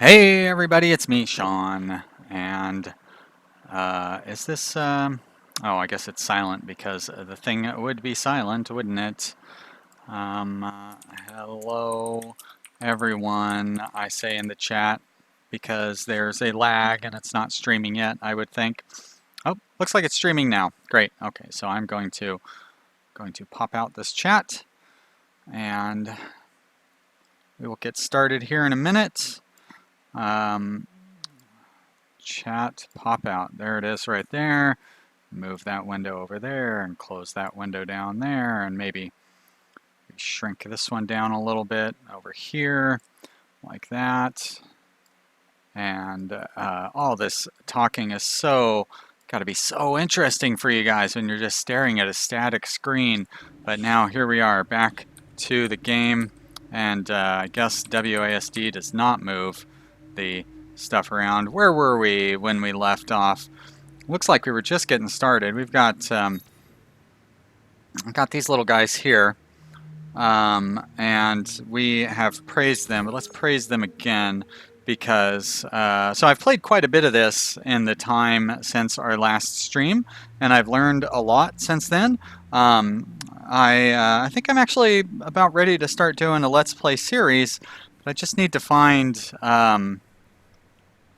Hey everybody, it's me, Sean, and is this, oh, I guess it's silent because the thing would be silent, wouldn't it? Um, uh, Hello everyone, I say in the chat, because there's a lag and it's not streaming yet, I would think. Oh, looks like it's streaming now. Great, okay, so I'm going to pop out this chat, and we will get started here in a minute. Um, Chat pop out. There it is right there. Move that window over there and close that window down there, and maybe shrink this one down a little bit over here like that. And all this talking is got to be so interesting for you guys when you're just staring at a static screen. But now here we are back to the game, and I guess WASD does not move the stuff around. Where were we when we left off? Looks like we were just getting started. We've got these little guys here, and we have praised them, but let's praise them again because so I've played quite a bit of this in the time since our last stream, and I've learned a lot since then. I think I'm actually about ready to start doing a Let's Play series, but I just need to find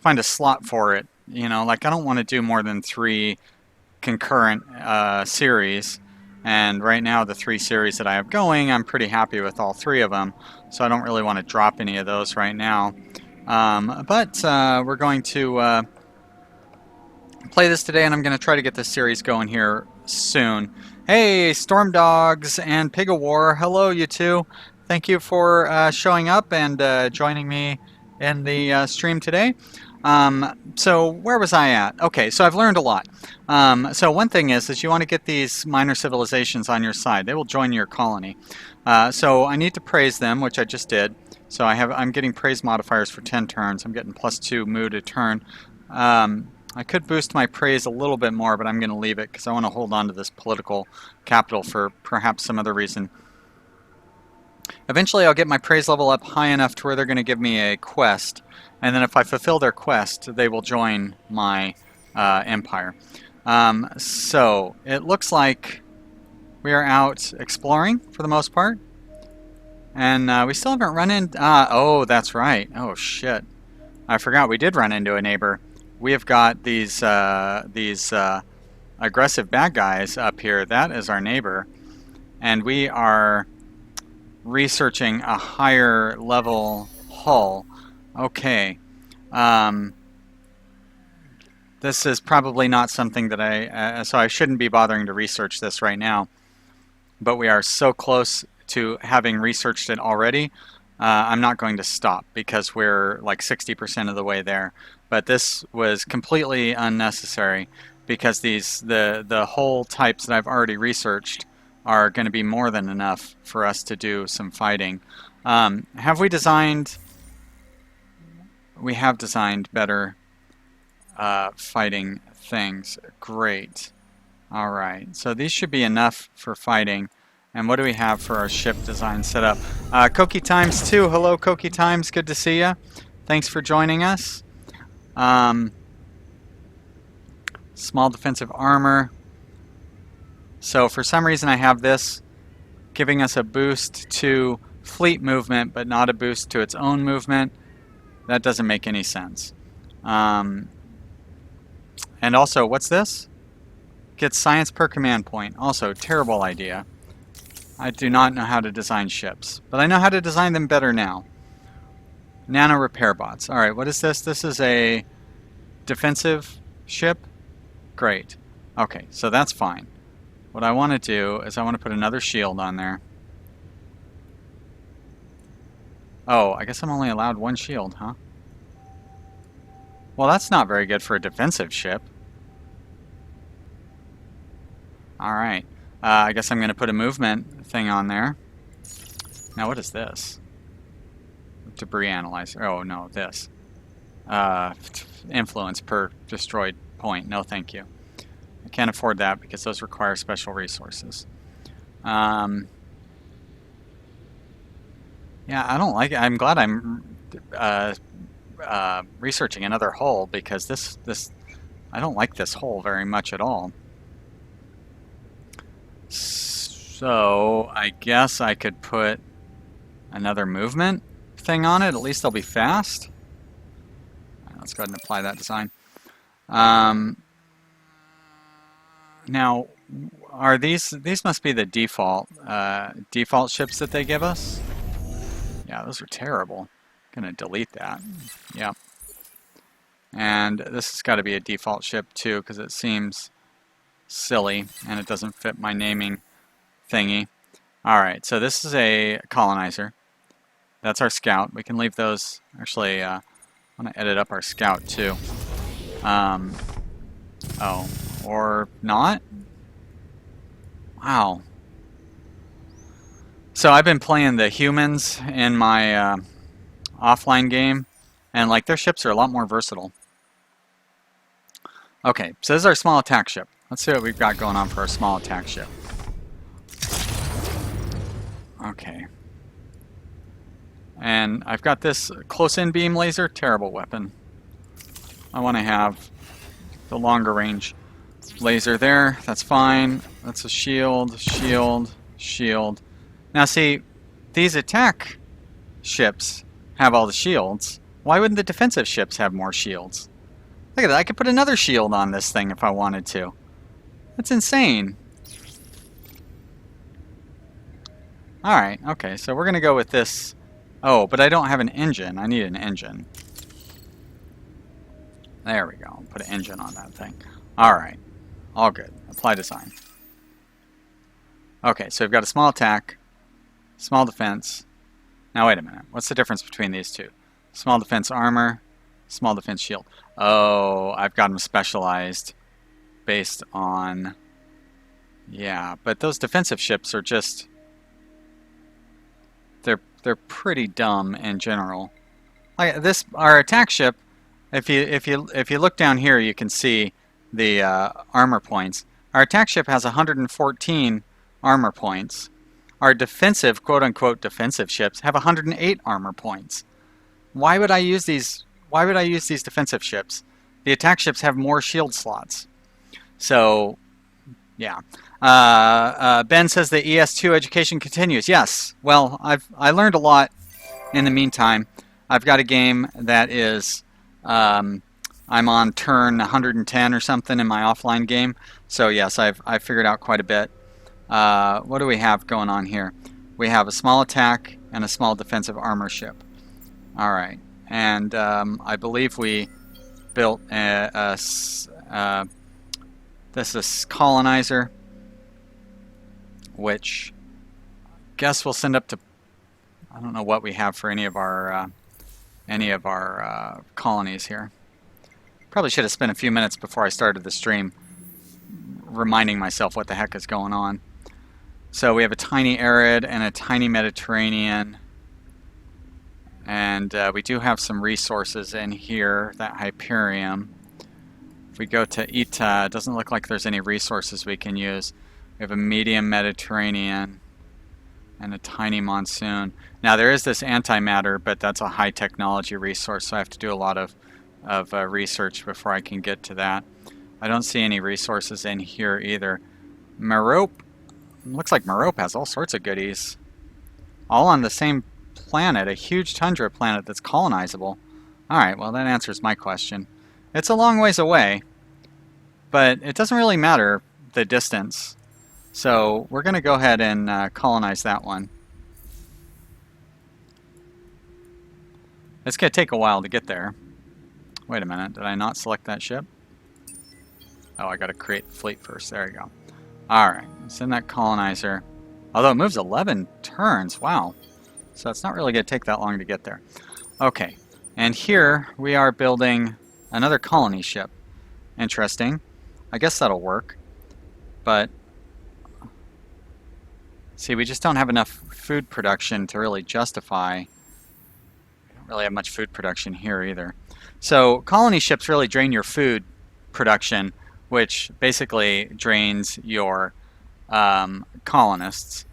a slot for it. You know, like I don't want to do more than 3 concurrent series. And right now, the 3 series that I have going, I'm pretty happy with all 3 of them. So I don't really want to drop any of those right now. But we're going to play this today, and I'm going to try to get this series going here soon. Hey, Storm Dogs and Pig of War, hello you two. Thank you for showing up and joining me in the stream today. So where was I at? Okay, so I've learned a lot. So one thing is you want to get these minor civilizations on your side. They will join your colony. So I need to praise them, which I just did. So I'm getting praise modifiers for 10 turns. I'm getting +2 mood a turn. I could boost my praise a little bit more, but I'm going to leave it because I want to hold on to this political capital for perhaps some other reason. Eventually I'll get my praise level up high enough to where they're going to give me a quest, and then if I fulfill their quest, they will join my empire. So it looks like we are out exploring for the most part, and we still haven't run in. Oh, that's right. Oh shit! I forgot we did run into a neighbor. We have got these aggressive bad guys up here. That is our neighbor, and we are researching a higher level hull. Okay. This is probably not something that so I shouldn't be bothering to research this right now. But we are so close to having researched it already. I'm not going to stop because we're like 60% of the way there. But this was completely unnecessary because the hull types that I've already researched are going to be more than enough for us to do some fighting. Have we designed... We have designed better fighting things. Great. Alright, so these should be enough for fighting. And what do we have for our ship design set up? Koki Times 2. Hello, Koki Times. Good to see you. Thanks for joining us. Small defensive armor. So for some reason I have this giving us a boost to fleet movement, but not a boost to its own movement. That doesn't make any sense. And also, what's this? Get science per command point. Also, terrible idea. I do not know how to design ships, but I know how to design them better now. Nano repair bots. Alright, what is this? This is a defensive ship? Great. Okay, so that's fine. What I want to do is I want to put another shield on there. Oh, I guess I'm only allowed 1 shield, huh? Well, that's not very good for a defensive ship. Alright. I guess I'm going to put a movement thing on there. Now, what is this? Debris analyzer. Oh, no, this. Influence per destroyed point. No, thank you. I can't afford that because those require special resources. Yeah, I don't like it. I'm glad I'm researching another hull because this I don't like this hull very much at all. So I guess I could put another movement thing on it. At least they'll be fast. Right, let's go ahead and apply that design. Now, are these must be the default ships that they give us? Yeah, those are terrible. Gonna delete that. Yep. And this has got to be a default ship too, because it seems silly and it doesn't fit my naming thingy. Alright, so this is a colonizer. That's our scout. We can leave those. Actually, I want to edit up our scout too. Oh, or not? Wow. So I've been playing the humans in my offline game, and like their ships are a lot more versatile. Okay, so this is our small attack ship. Let's see what we've got going on for our small attack ship. Okay. And I've got this close-in beam laser, terrible weapon. I want to have the longer range laser there. That's fine. That's a shield, shield, shield. Now see, these attack ships have all the shields. Why wouldn't the defensive ships have more shields? Look at that, I could put another shield on this thing if I wanted to. That's insane. Alright, okay, so we're going to go with this. Oh, but I don't have an engine. I need an engine. There we go. Put an engine on that thing. Alright, all good. Apply design. Okay, so we've got a small attack, small defense. Now wait a minute. What's the difference between these two? Small defense armor, small defense shield. Oh, I've got them specialized based on... Yeah, but those defensive ships are just... They're pretty dumb in general. Like this, our attack ship. If you look down here, you can see the armor points. Our attack ship has 114 armor points. Our defensive, quote unquote, defensive ships have 108 armor points. Why would I use these? Why would I use these defensive ships? The attack ships have more shield slots. So, yeah. Ben says the ES2 education continues. Yes. Well, I learned a lot in the meantime. I've got a game that is I'm on turn 110 or something in my offline game. So yes, I've figured out quite a bit. What do we have going on here? We have a small attack and a small defensive armor ship. All right, and I believe we built this is colonizer, which I guess we'll send up to, I don't know what we have for any of our colonies here. Probably should have spent a few minutes before I started the stream reminding myself what the heck is going on. So we have a tiny arid and a tiny Mediterranean, and we do have some resources in here, that Hyperium. If we go to Ita, it doesn't look like there's any resources we can use. We have a medium Mediterranean and a tiny monsoon. Now there is this antimatter, but that's a high technology resource, so I have to do a lot of research before I can get to that. I don't see any resources in here either. Merope, looks like Merope has all sorts of goodies. All on the same planet, a huge tundra planet that's colonizable. Alright, well that answers my question. It's a long ways away, but it doesn't really matter the distance. So we're going to go ahead and colonize that one. It's going to take a while to get there. Wait a minute, did I not select that ship? Oh, I got to create the fleet first. There you go. Alright, send that colonizer. Although it moves 11 turns, wow. So it's not really going to take that long to get there. Okay, and here we are building another colony ship. Interesting. I guess that'll work. But see, we just don't have enough food production to really justify. We don't really have much food production here either. So colony ships really drain your food production, which basically drains your colonists.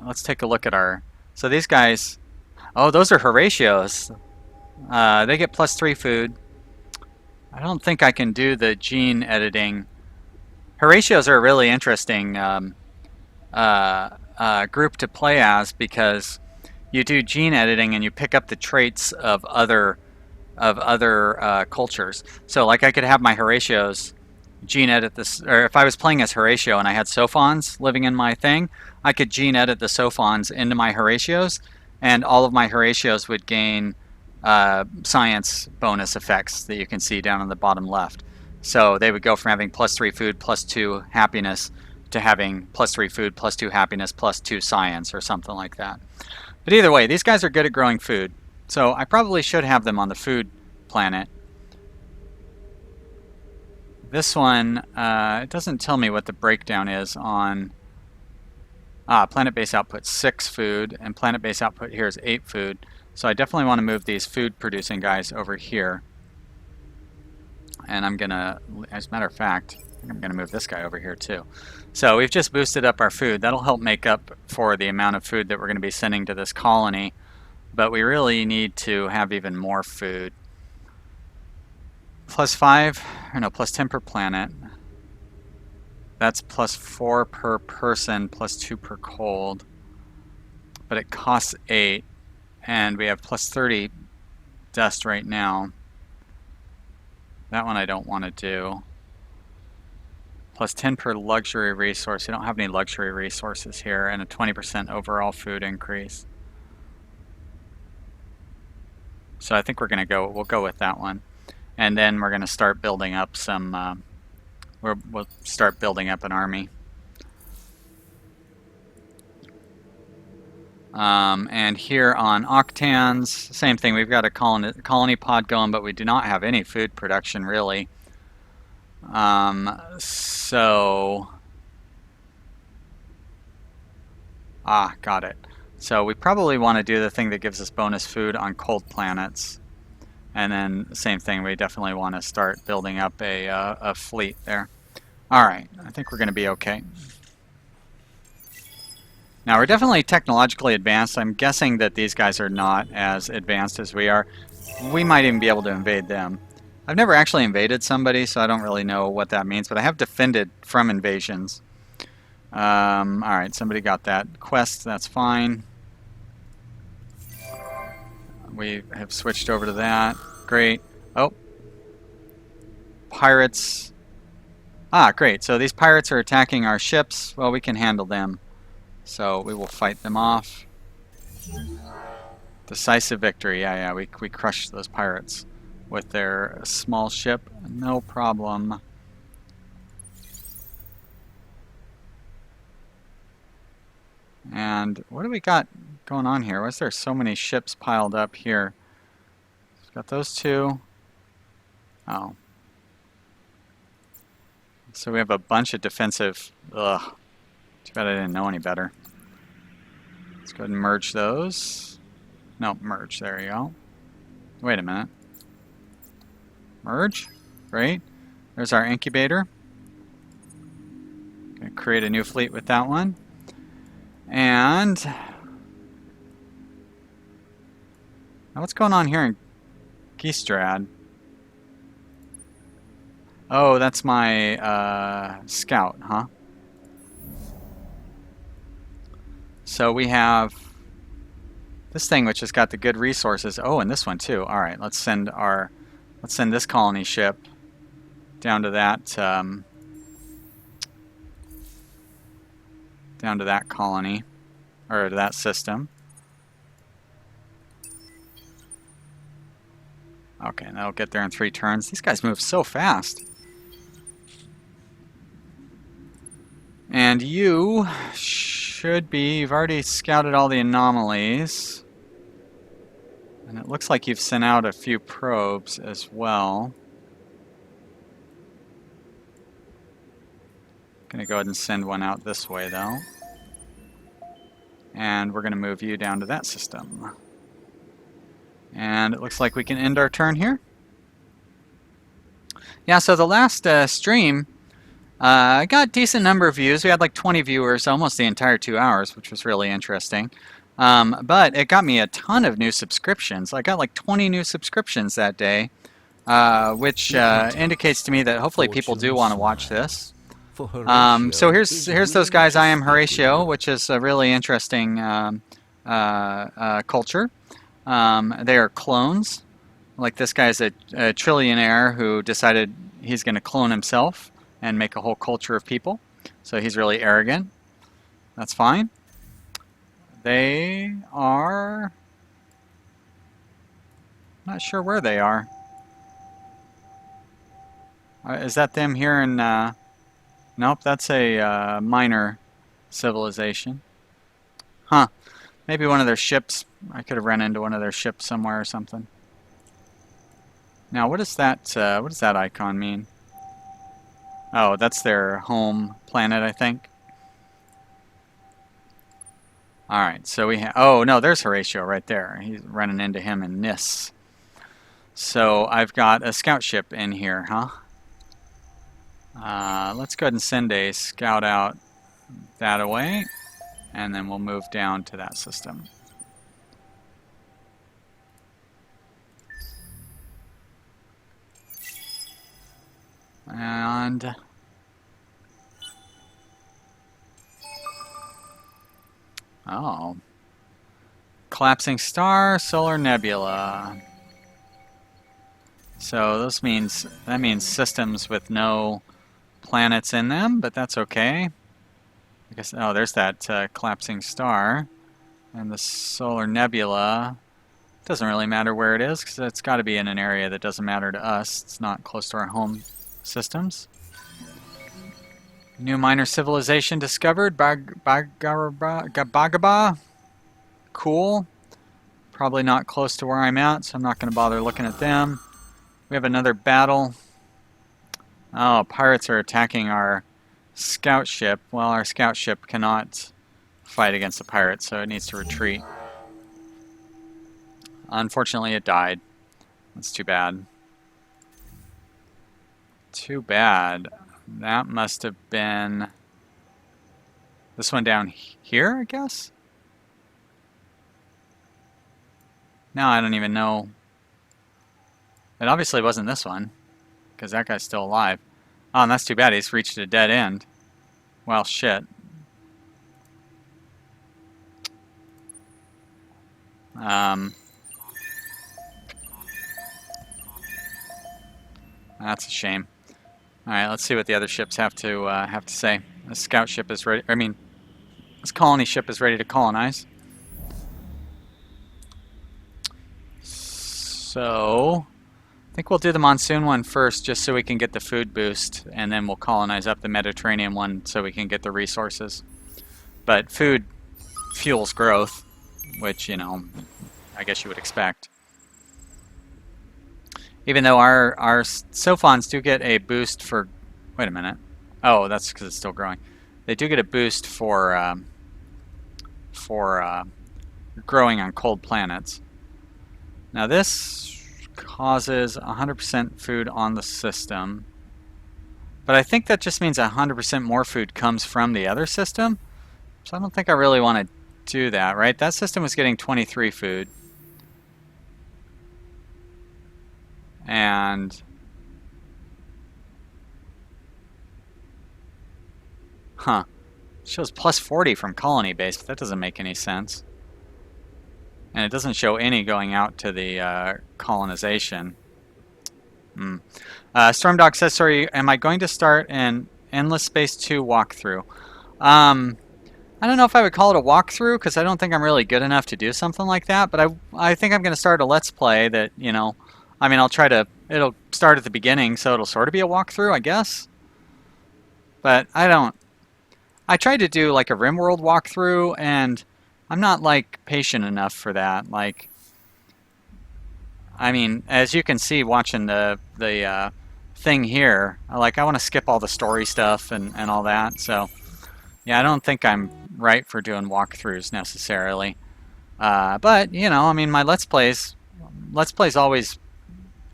Let's take a look at our... So these guys... Oh, those are Horatios. They get +3 food. I don't think I can do the gene editing. Horatios are a really interesting group to play as because you do gene editing and you pick up the traits of other cultures. So like I could have my Horatios gene edit this, or if I was playing as Horatio and I had Sophons living in my thing, I could gene edit the Sophons into my Horatios, and all of my Horatios would gain science bonus effects that you can see down on the bottom left. So they would go from having +3 food, +2 happiness, to having +3 food, +2 happiness, +2 science, or something like that. But either way, these guys are good at growing food. So I probably should have them on the food planet. This one, it doesn't tell me what the breakdown is on... planet base output 6 food, and planet base output here is 8 food. So I definitely want to move these food producing guys over here. And I'm gonna, as a matter of fact, I'm gonna move this guy over here too. So we've just boosted up our food. That'll help make up for the amount of food that we're gonna be sending to this colony. But we really need to have even more food. +5, or no, +10 per planet. That's +4 per person, +2 per cold. But it costs 8, and we have +30 dust right now. That one I don't want to do. +10 per luxury resource. We don't have any luxury resources here, and a 20% overall food increase. So I think we'll go with that one. And then we're going to start building up some, we'll start building up an army. And here on Octans, same thing. We've got a colony pod going, but we do not have any food production really. Got it. So we probably want to do the thing that gives us bonus food on cold planets. And then same thing, we definitely want to start building up a fleet there. Alright, I think we're going to be okay. Now we're definitely technologically advanced. I'm guessing that these guys are not as advanced as we are. We might even be able to invade them. I've never actually invaded somebody, so I don't really know what that means, but I have defended from invasions. Alright, somebody got that quest, that's fine. We have switched over to that. Great. Oh. Pirates. Great. So these pirates are attacking our ships. Well, we can handle them. So we will fight them off. Decisive victory. Yeah, we crushed those pirates with their small ship. No problem. And what do we got going on here? Why is there so many ships piled up here? We've got those two. Oh. So we have a bunch of defensive... Ugh. Too bad I didn't know any better. Let's go ahead and merge those. No, merge. There you go. Wait a minute. Merge. Great. There's our incubator. Gonna create a new fleet with that one. And... now what's going on here in Gistrad? Oh, that's my scout, huh? So we have this thing which has got the good resources. Oh, and this one too. All right, let's send this colony ship down to that colony, or to that system. Okay, and that'll get there in 3 turns. These guys move so fast. And you should be... you've already scouted all the anomalies. And it looks like you've sent out a few probes as well. Gonna go ahead and send one out this way though. And we're gonna move you down to that system. And it looks like we can end our turn here. Yeah, so the last stream, got a decent number of views. We had like 20 viewers almost the entire 2 hours, which was really interesting. But it got me a ton of new subscriptions. I got like 20 new subscriptions that day, which indicates to me that hopefully people do want to watch this. So here's those guys. I am Horatio, which is a really interesting culture. They are clones. Like this guy's a trillionaire who decided he's going to clone himself and make a whole culture of people. So he's really arrogant. That's fine. They are... not sure where they are. Is that them here in... nope, that's a minor civilization. Huh. Maybe one of their ships. I could have run into one of their ships somewhere or something. Now, what does that icon mean? Oh, that's their home planet, I think. All right, so we have... oh, no, there's Horatio right there. He's running into him in Nis. So I've got a scout ship in here, huh? Let's go ahead and send a scout out that away, and then we'll move down to that system. And... oh. Collapsing star, solar nebula. So that means systems with no planets in them, but that's okay. I guess, oh, there's that collapsing star. And the solar nebula. Doesn't really matter where it is, because it's got to be in an area that doesn't matter to us. It's not close to our home systems. New minor civilization discovered. Bagaba. Cool. Probably not close to where I'm at, so I'm not going to bother looking at them. We have another battle. Oh, pirates are attacking our scout ship. Well, our scout ship cannot fight against the pirates, so it needs to retreat. Unfortunately, it died. That's too bad. Too bad. That must have been this one down here, I guess? No, I don't even know. It obviously wasn't this one, because that guy's still alive. Oh, and that's too bad. He's reached a dead end. Well, shit. That's a shame. All right, let's see what the other ships have to say. The scout ship is ready. I mean, this colony ship is ready to colonize. So, I think we'll do the monsoon one first, just so we can get the food boost, and then we'll colonize up the Mediterranean one so we can get the resources. But food fuels growth, which, you know, I guess you would expect. Even though our Sophons do get a boost for... wait a minute. Oh, that's because it's still growing. They do get a boost for growing on cold planets. Now this causes 100% food on the system. But I think that just means 100% more food comes from the other system. So I don't think I really want to do that, right? That system was getting 23 food. And huh, it shows plus 40 from colony base, but that doesn't make any sense. And it doesn't show any going out to the colonization. Stormdog says, sorry, am I going to start an Endless Space 2 walkthrough? I don't know if I would call it a walkthrough, because I don't think I'm really good enough to do something like that, but I think I'm going to start a Let's Play that, you know, I mean, it'll start at the beginning, so it'll sort of be a walkthrough, I guess. But I tried to do like a RimWorld walkthrough, and I'm not like patient enough for that. Like, I mean, as you can see watching the thing here, I want to skip all the story stuff and all that. So, yeah, I don't think I'm right for doing walkthroughs necessarily. But, you know, I mean, my Let's Plays always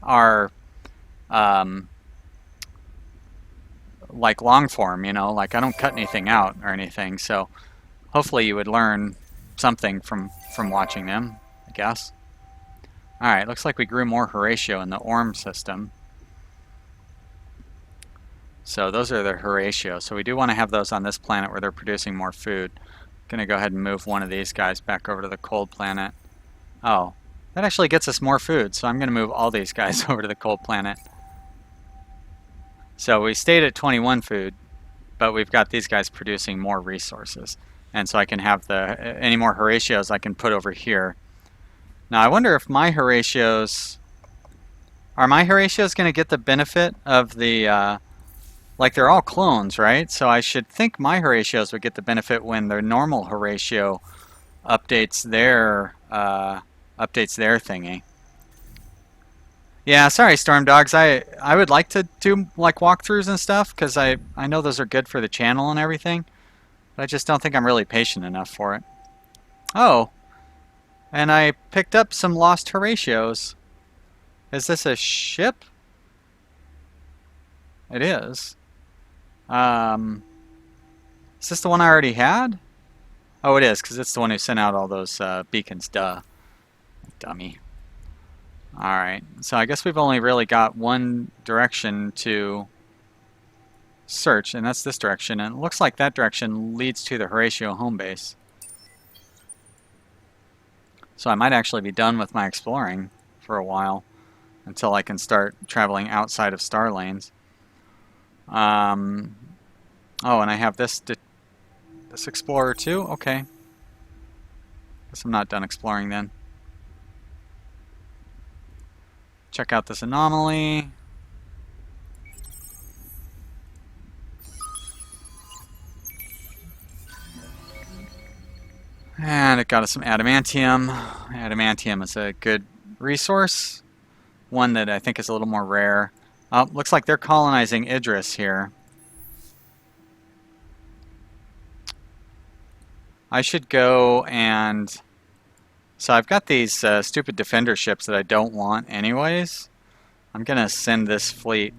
are like long form, you know, like I don't cut anything out or anything, so hopefully you would learn something from watching them, I guess. Alright, looks like we grew more Horatio in the Orm system. So those are the Horatio. So we do want to have those on this planet where they're producing more food. Going to go ahead and move one of these guys back over to the cold planet. Oh, that actually gets us more food, so I'm going to move all these guys over to the cold planet. So we stayed at 21 food, but we've got these guys producing more resources. And so I can have any more Horatios I can put over here. Now I wonder if my Horatios... Are my Horatios going to get the benefit of the... like they're all clones, right? So I should think my Horatios would get the benefit when their normal Horatio updates their thingy. Yeah, sorry, Storm Dogs. I would like to do like walkthroughs and stuff because I know those are good for the channel and everything, but I just don't think I'm really patient enough for it. Oh, and I picked up some lost Horatios. Is this a ship? It is. Is this the one I already had? Oh, it is, because it's the one who sent out all those beacons. Duh. Dummy. Alright, so I guess we've only really got one direction to search, and that's this direction. And it looks like that direction leads to the Horatio home base. So I might actually be done with my exploring for a while until I can start traveling outside of star lanes. Oh, and I have this explorer too? Okay. Guess I'm not done exploring then. Check out this anomaly. And it got us some adamantium. Adamantium is a good resource. One that I think is a little more rare. Oh, looks like they're colonizing Idris here. I should go and... So I've got these stupid defender ships that I don't want anyways. I'm going to send this fleet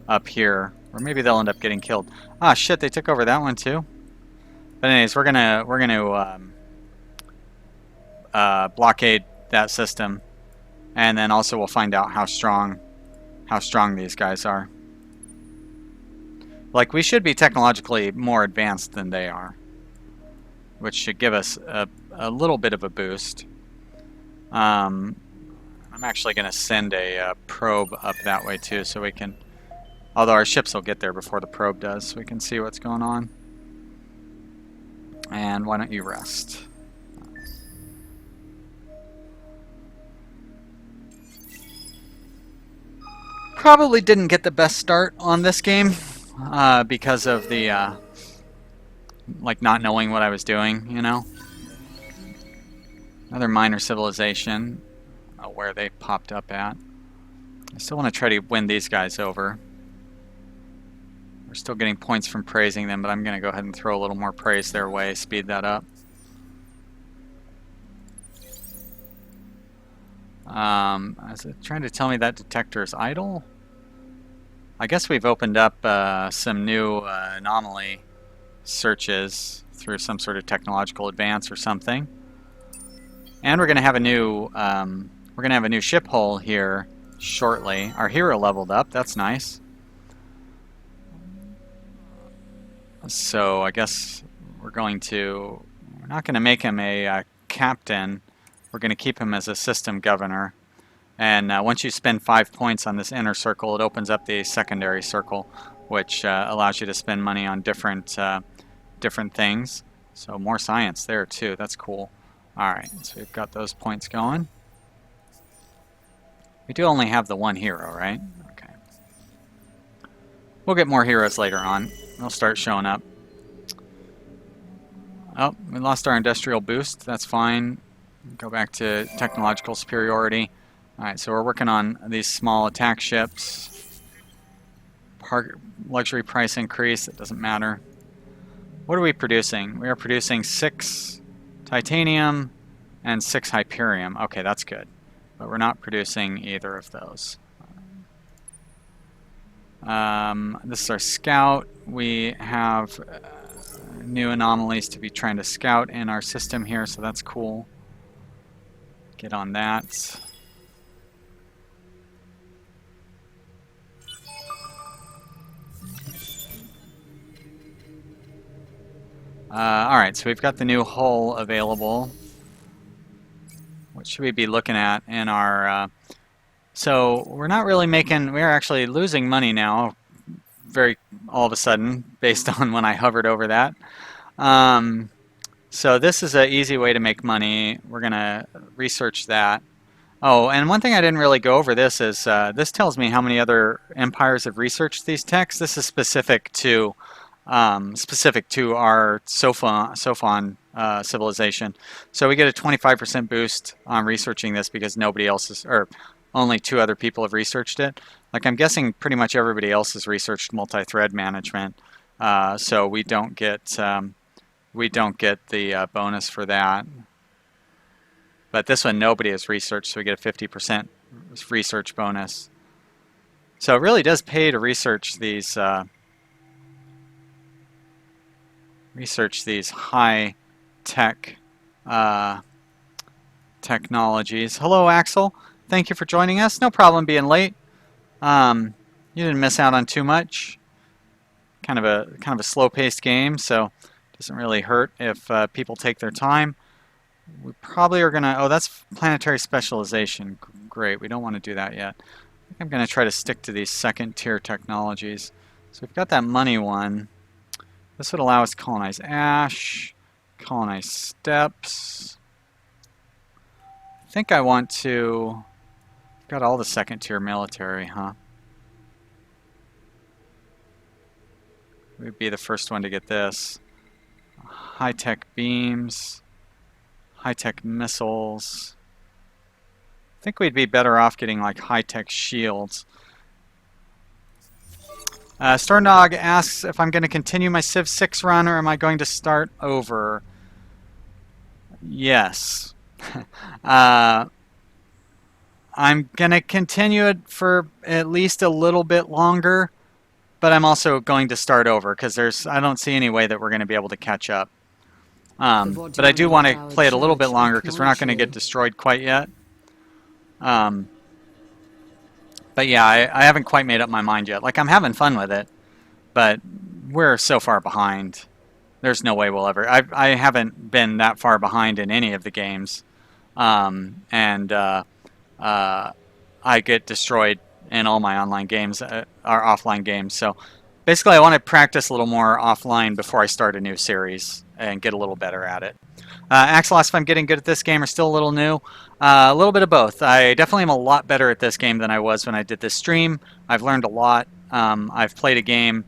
up here. Or maybe they'll end up getting killed. Ah, shit, they took over that one too. But anyways, we're gonna blockade that system. And then also we'll find out how strong these guys are. Like, we should be technologically more advanced than they are, which should give us a little bit of a boost. I'm actually going to send a probe up that way too, so we can... Although our ships will get there before the probe does, so we can see what's going on. And why don't you rest? Probably didn't get the best start on this game because of the like not knowing what I was doing, you know. Another minor civilization. I don't know where they popped up at. I still want to try to win these guys over. We're still getting points from praising them, but I'm going to go ahead and throw a little more praise their way, speed that up. Is it trying to tell me that detector is idle? I guess we've opened up some new anomaly searches through some sort of technological advance or something. And we're going to have a new ship hull here shortly. Our hero leveled up. That's nice. So I guess we're not going to make him a captain. We're going to keep him as a system governor. And once you spend 5 points on this inner circle, it opens up the secondary circle, which allows you to spend money on different things. So more science there too. That's cool. Alright, so we've got those points going. We do only have the one hero, right? Okay. We'll get more heroes later on. They'll start showing up. Oh, we lost our industrial boost. That's fine. Go back to technological superiority. Alright, so we're working on these small attack ships. Luxury price increase, it doesn't matter. What are we producing? We are producing 6 titanium and 6 hyperium. Okay, that's good. But we're not producing either of those. This is our scout. We have new anomalies to be trying to scout in our system here, so that's cool. Get on that. Alright, so we've got the new hull available. What should we be looking at in our... so we're not really making... We're actually losing money now, all of a sudden, based on when I hovered over that. So this is an easy way to make money. We're going to research that. Oh, and one thing I didn't really go over this is this tells me how many other empires have researched these techs. This is specific to our Sophon civilization. So we get a 25% boost on researching this because nobody else is, or only 2 other people have researched it. Like I'm guessing pretty much everybody else has researched multi-thread management, so we don't get the bonus for that. But this one nobody has researched, so we get a 50% research bonus. So it really does pay to research these high-tech technologies. Hello, Axel. Thank you for joining us. No problem being late. You didn't miss out on too much. Kind of a slow-paced game, so it doesn't really hurt if people take their time. We probably are gonna. Oh, that's planetary specialization. Great. We don't want to do that yet. I think I'm gonna try to stick to these second-tier technologies. So we've got that money one. This would allow us to colonize ash, colonize steppes. I think I want to... Got all the second-tier military, huh? We'd be the first one to get this. High-tech beams, high-tech missiles. I think we'd be better off getting like high-tech shields. Storndog asks if I'm going to continue my Civ 6 run or am I going to start over? Yes. I'm going to continue it for at least a little bit longer, but I'm also going to start over because I don't see any way that we're going to be able to catch up. But I do want to play it a little bit longer because we're not going to get destroyed quite yet. But yeah, I haven't quite made up my mind yet. Like, I'm having fun with it, but we're so far behind. There's no way we'll ever... I haven't been that far behind in any of the games. I get destroyed in all my online games, or offline games. So basically, I want to practice a little more offline before I start a new series and get a little better at it. Axel asks if I'm getting good at this game or still a little new. A little bit of both. I definitely am a lot better at this game than I was when I did this stream. I've learned a lot. I've played a game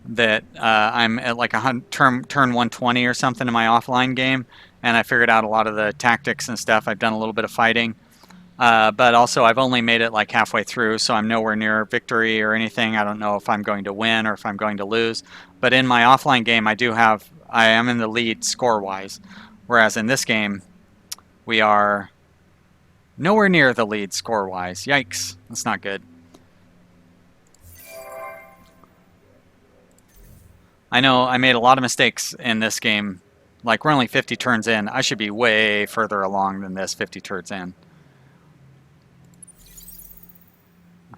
that I'm at like turn 120 or something in my offline game, and I figured out a lot of the tactics and stuff. I've done a little bit of fighting. But also I've only made it like halfway through, so I'm nowhere near victory or anything. I don't know if I'm going to win or if I'm going to lose. But in my offline game, I am in the lead score-wise. Whereas in this game, we are nowhere near the lead score-wise. Yikes. That's not good. I know I made a lot of mistakes in this game. Like, we're only 50 turns in. I should be way further along than this 50 turns in.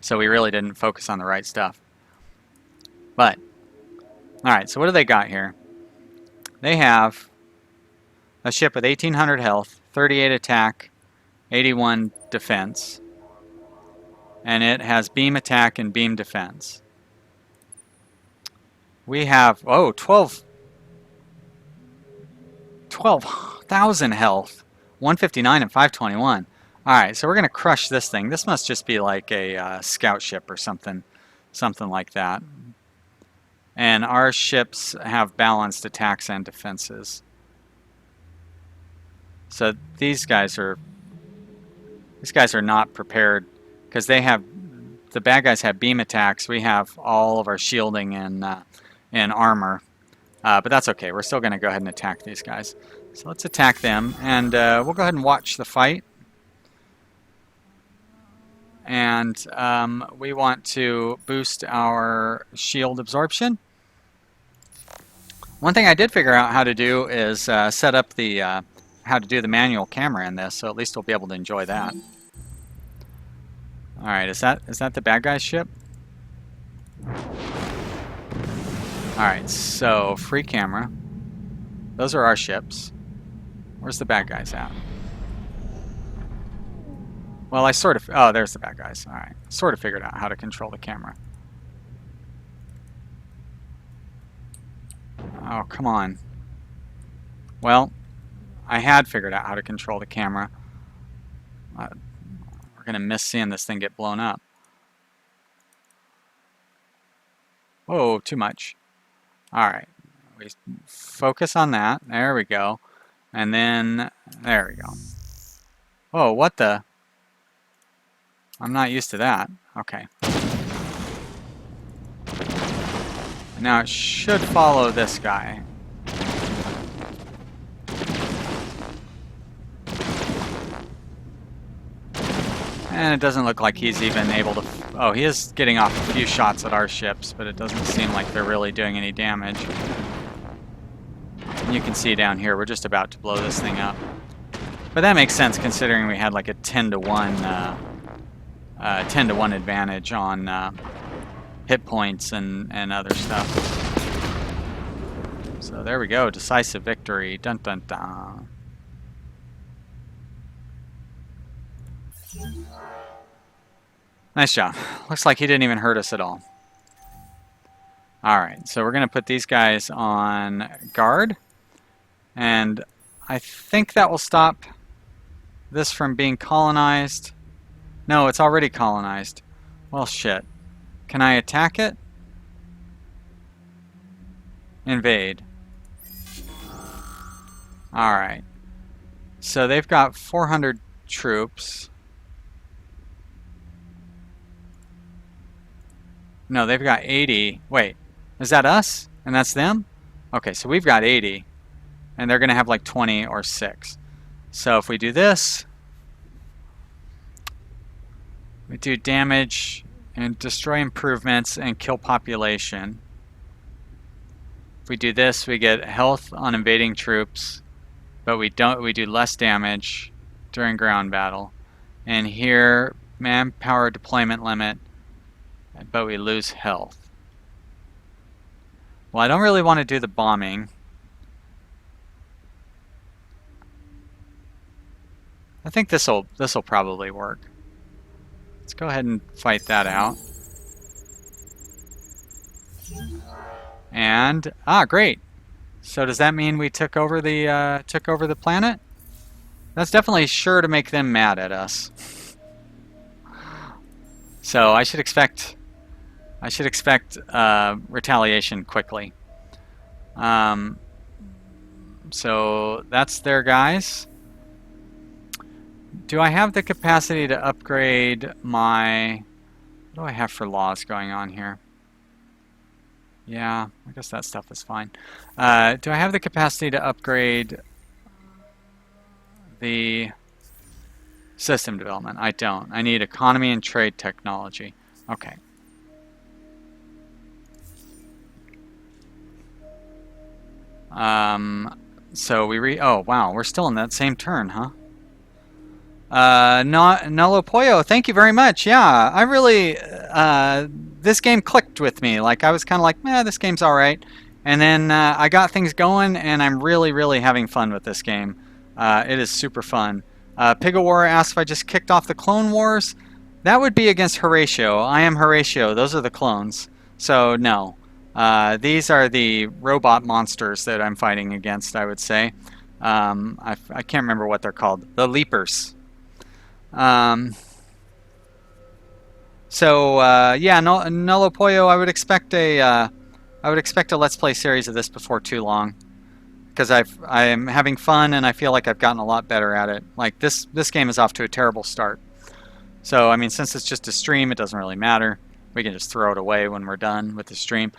So we really didn't focus on the right stuff. But, alright, so what do they got here? They have a ship with 1,800 health, 38 attack, 81 defense. And it has beam attack and beam defense. We have, 12,000 health, 159 and 521. Alright, so we're going to crush this thing. This must just be like a scout ship or something like that. And our ships have balanced attacks and defenses. So these guys are not prepared because the bad guys have beam attacks. We have all of our shielding and armor. But that's okay. We're still going to go ahead and attack these guys. So let's attack them, and we'll go ahead and watch the fight. And we want to boost our shield absorption. One thing I did figure out how to do is set up the how to do the manual camera in this, so at least we'll be able to enjoy that. All right, is that the bad guy's ship? All right, so free camera. Those are our ships. Where's the bad guys at? Well, I sort of... Oh, there's the bad guys. All right. Sort of figured out how to control the camera. Oh, come on. Well, I had figured out how to control the camera. We're going to miss seeing this thing get blown up. Whoa, too much. All right. We focus on that. There we go. And then... There we go. Whoa, what the... I'm not used to that. Okay. Now it should follow this guy. And it doesn't look like he's even able to... Oh, he is getting off a few shots at our ships, but it doesn't seem like they're really doing any damage. You can see down here, we're just about to blow this thing up. But that makes sense considering we had like a 10-to-1 10-to-1 advantage on hit points and other stuff. So there we go, decisive victory. Dun dun dun. Nice job. Looks like he didn't even hurt us at all. Alright, so we're going to put these guys on guard. And I think that will stop this from being colonized. No, it's already colonized. Well, shit. Can I attack it? Invade. Alright. So they've got 400 troops. No, they've got 80. Wait, is that us? And that's them? Okay, so we've got 80. And they're going to have like 20 or 6. So if we do this, we do damage and destroy improvements and kill population. If we do this, we get health on invading troops, but we do less damage during ground battle. And here, manpower deployment limit, but we lose health. Well, I don't really want to do the bombing. I think this'll probably work. Let's go ahead and fight that out. And great. So does that mean we took over the planet? That's definitely sure to make them mad at us. So I should expect retaliation quickly. So that's their guys. Do I have the capacity to upgrade my... What do I have for laws going on here? Yeah, I guess that stuff is fine. Do I have the capacity to upgrade the system development? I don't. I need economy and trade technology. Okay. So oh wow, we're still in that same turn, huh? Nolo Pollo, thank you very much. Yeah, I really, this game clicked with me. Like, I was kind of like, this game's alright. And then I got things going, and I'm really, really having fun with this game. It is super fun. Pigawara asked if I just kicked off the Clone Wars. That would be against Horatio. I am Horatio. Those are the clones. So, no. These are the robot monsters that I'm fighting against, I would say. I can't remember what they're called. The Leapers. Yeah, Nolo Pollo, I would expect a Let's Play series of this before too long, because I am having fun and I feel like I've gotten a lot better at it. Like this game is off to a terrible start. So I mean, since it's just a stream, it doesn't really matter. We can just throw it away when we're done with the stream.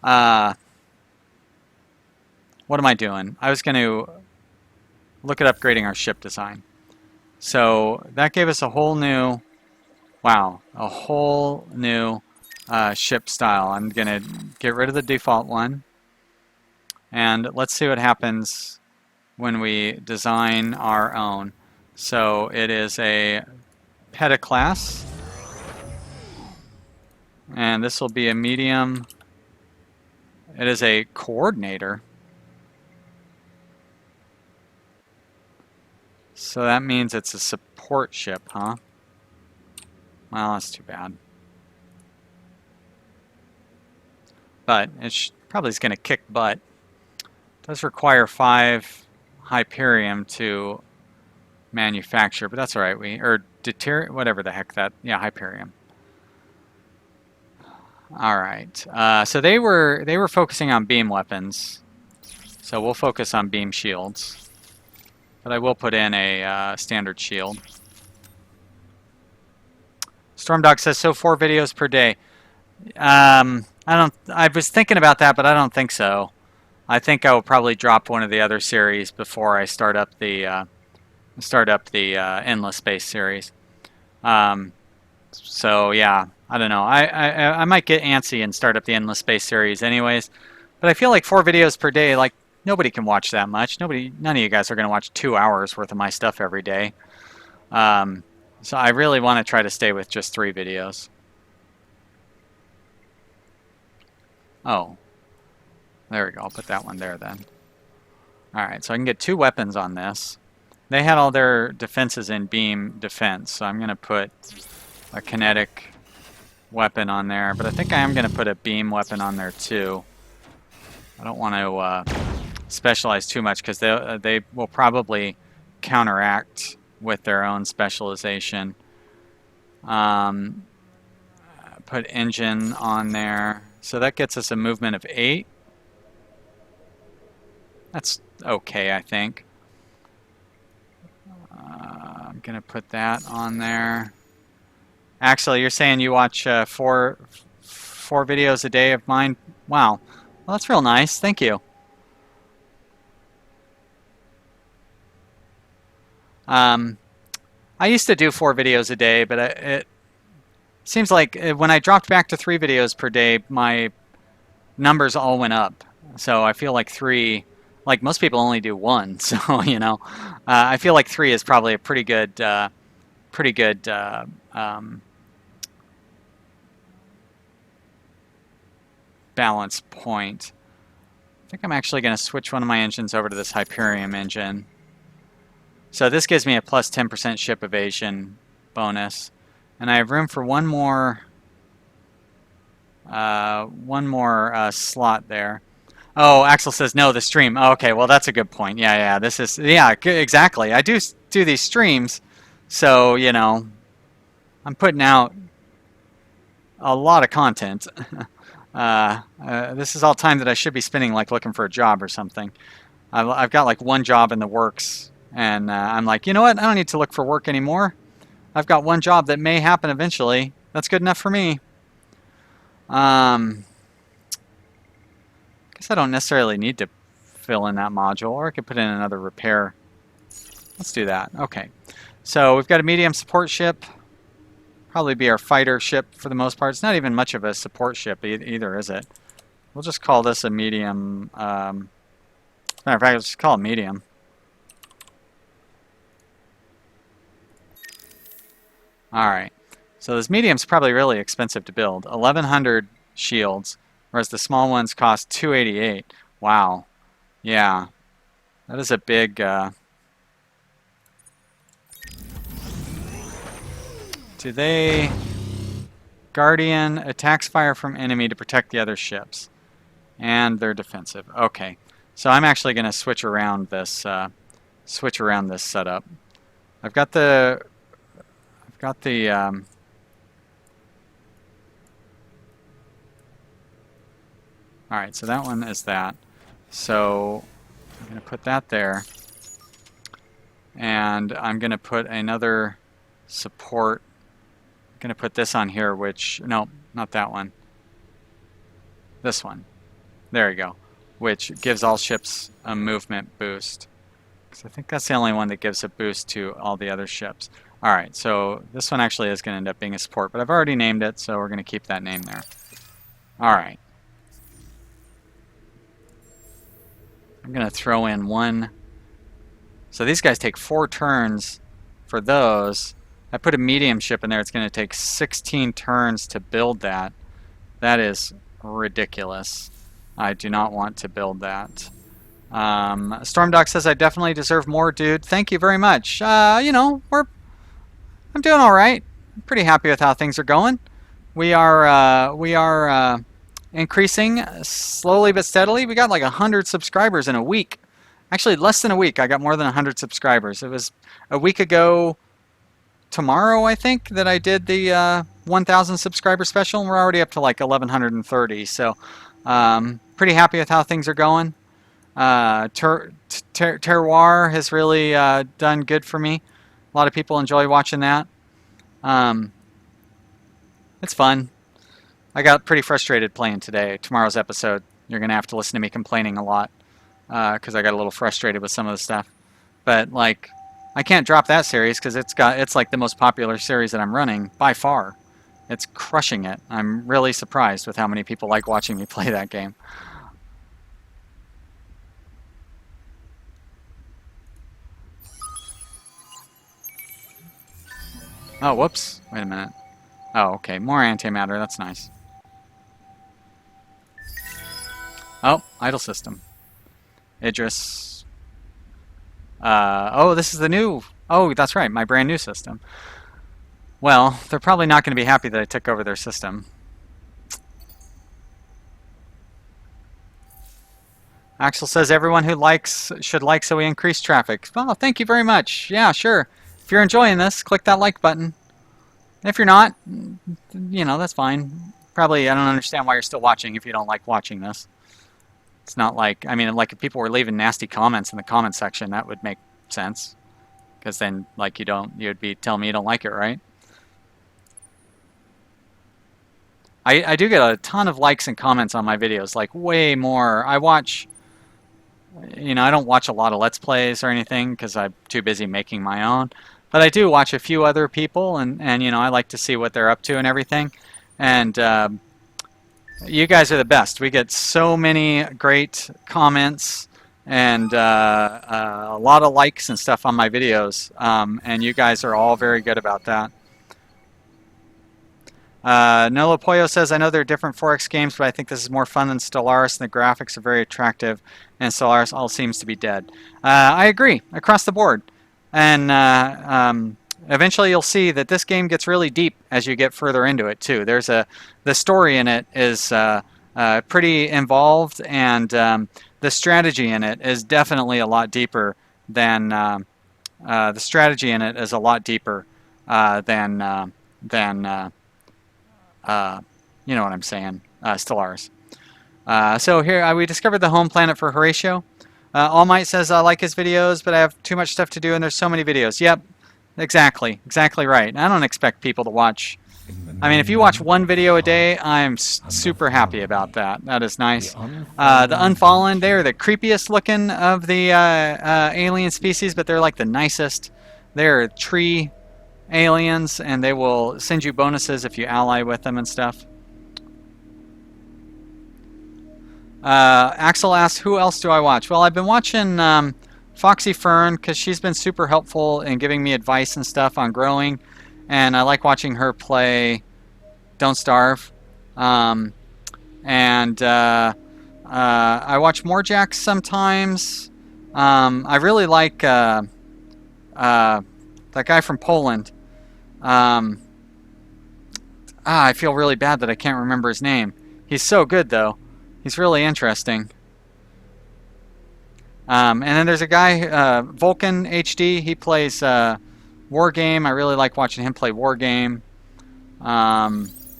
What am I doing? I was going to look at upgrading our ship design. So that gave us a whole new, ship style. I'm going to get rid of the default one. And let's see what happens when we design our own. So it is a petaclass, and this will be a medium. It is a coordinator. So that means it's a support ship, huh? Well, that's too bad. But it probably is going to kick butt. It does require 5 Hyperium to manufacture, but that's all right. Whatever the heck that, yeah, Hyperium. All right. So they were focusing on beam weapons. So we'll focus on beam shields. But I will put in a standard shield. Stormdog says, so 4 videos per day. I was thinking about that, but I don't think so. I think I will probably drop one of the other series before I start up the Endless Space series. So yeah, I don't know. I might get antsy and start up the Endless Space series anyways. But I feel like 4 videos per day, like nobody can watch that much. None of you guys are going to watch 2 hours worth of my stuff every day. So I really want to try to stay with just 3 videos. Oh, there we go. I'll put that one there then. All right, so I can get 2 weapons on this. They had all their defenses in beam defense, so I'm going to put a kinetic weapon on there. But I think I am going to put a beam weapon on there too. I don't want to specialize too much because they will probably counteract with their own specialization. Put engine on there. So that gets us a movement of 8. That's okay, I think. I'm going to put that on there. Actually, you're saying you watch 4 videos a day of mine? Wow. Well, that's real nice. Thank you. I used to do 4 videos a day, but it seems like when I dropped back to 3 videos per day, my numbers all went up. So I feel like 3, like most people only do 1. So, you know, I feel like 3 is probably a pretty good balance point. I think I'm actually going to switch one of my engines over to this Hyperium engine. So this gives me a plus 10% ship evasion bonus. And I have room for one more slot there. Oh, Axel says no, the stream. Oh, okay, well that's a good point. Yeah, this is, yeah, exactly. I do these streams, so, you know, I'm putting out a lot of content. This is all time that I should be spending like looking for a job or something. I've got like 1 job in the works, and I'm like, you know what? I don't need to look for work anymore. I've got 1 job that may happen eventually. That's good enough for me. Guess I don't necessarily need to fill in that module, or I could put in another repair. Let's do that. Okay. So we've got a medium support ship. Probably be our fighter ship for the most part. It's not even much of a support ship either, is it? We'll just call this a medium. As a matter of fact, let's just call it medium. Alright. So this medium's probably really expensive to build. 1,100 shields, whereas the small ones cost 288. Wow. Yeah. That is a big... Do they... Guardian attacks fire from enemy to protect the other ships. And they're defensive. Okay. So I'm actually going to switch around this setup. I've got the alright, so that one is that. So I'm going to put that there. And I'm going to put another support. I'm going to put this on here, which, no, not that one. This one. There you go. Which gives all ships a movement boost. So I think that's the only one that gives a boost to all the other ships. Alright, so this one actually is going to end up being a support, but I've already named it, so we're going to keep that name there. Alright. I'm going to throw in one. So these guys take 4 turns for those. I put a medium ship in there. It's going to take 16 turns to build that. That is ridiculous. I do not want to build that. Stormdog says, I definitely deserve more, dude. Thank you very much. You know, I'm doing all right. I'm pretty happy with how things are going. We are increasing slowly but steadily. We got like 100 subscribers in a week. Actually, less than a week, I got more than 100 subscribers. It was a week ago tomorrow, I think, that I did the 1,000 subscriber special, and we're already up to like 1,130. So, pretty happy with how things are going. Terroir has really done good for me. A lot of people enjoy watching that. It's fun. I got pretty frustrated playing today. Tomorrow's episode, you're going to have to listen to me complaining a lot because I got a little frustrated with some of the stuff. But like, I can't drop that series because it's like the most popular series that I'm running by far. It's crushing it. I'm really surprised with how many people like watching me play that game. Oh, whoops. Wait a minute. Oh, okay. More antimatter. That's nice. Oh, idle system. Idris. Oh, this is the new... Oh, that's right. My brand new system. Well, they're probably not going to be happy that I took over their system. Axel says everyone who likes should like so we increase traffic. Well, thank you very much. Yeah, sure. If you're enjoying this, click that like button. If you're not, you know, that's fine. Probably, I don't understand why you're still watching if you don't like watching this. It's not like, I mean, like if people were leaving nasty comments in the comment section, that would make sense. Because then, like, you'd be telling me you don't like it, right? I do get a ton of likes and comments on my videos, like way more. I watch, you know, I don't watch a lot of Let's Plays or anything because I'm too busy making my own. But I do watch a few other people, and you know, I like to see what they're up to and everything. And you guys are the best. We get so many great comments and a lot of likes and stuff on my videos. And you guys are all very good about that. Nolo Pollo says, I know they're different 4X games, but I think this is more fun than Stellaris, and the graphics are very attractive, and Stellaris all seems to be dead. I agree, across the board. And eventually you'll see that this game gets really deep as you get further into it, too. The story in it is pretty involved, and the strategy in it is definitely a lot deeper than... the strategy in it is a lot deeper than you know what I'm saying, Stellaris. So here we discovered the home planet for Horatio. All Might says, I like his videos, but I have too much stuff to do and there's so many videos. Yep, exactly right. I don't expect people to watch. I mean, if you watch one video a day, I'm super happy about that. That is nice. The Unfallen, they're the creepiest looking of the alien species, but they're like the nicest. They're tree aliens, and they will send you bonuses if you ally with them and stuff. Axel asks, who else do I watch? Well, I've been watching Foxy Fern because she's been super helpful in giving me advice and stuff on growing, and I like watching her play Don't Starve. I watch Morejax sometimes. I really like that guy from Poland. I feel really bad that I can't remember his name. He's so good, though. He's really interesting. And then there's a guy, Vulcan HD. He plays War Game. I really like watching him play War Game. I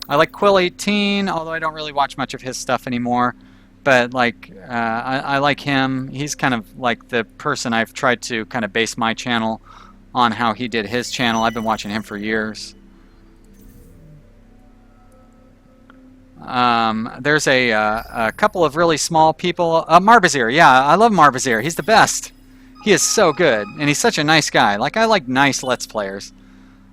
like Quill18, although I don't really watch much of his stuff anymore. But like, I like him. He's kind of like the person I've tried to kind of base my channel on how he did his channel. I've been watching him for years. There's a couple of really small people. Marbazir, yeah, I love Marbazir. He's the best. He is so good, and he's such a nice guy. Like, I like nice Let's Players.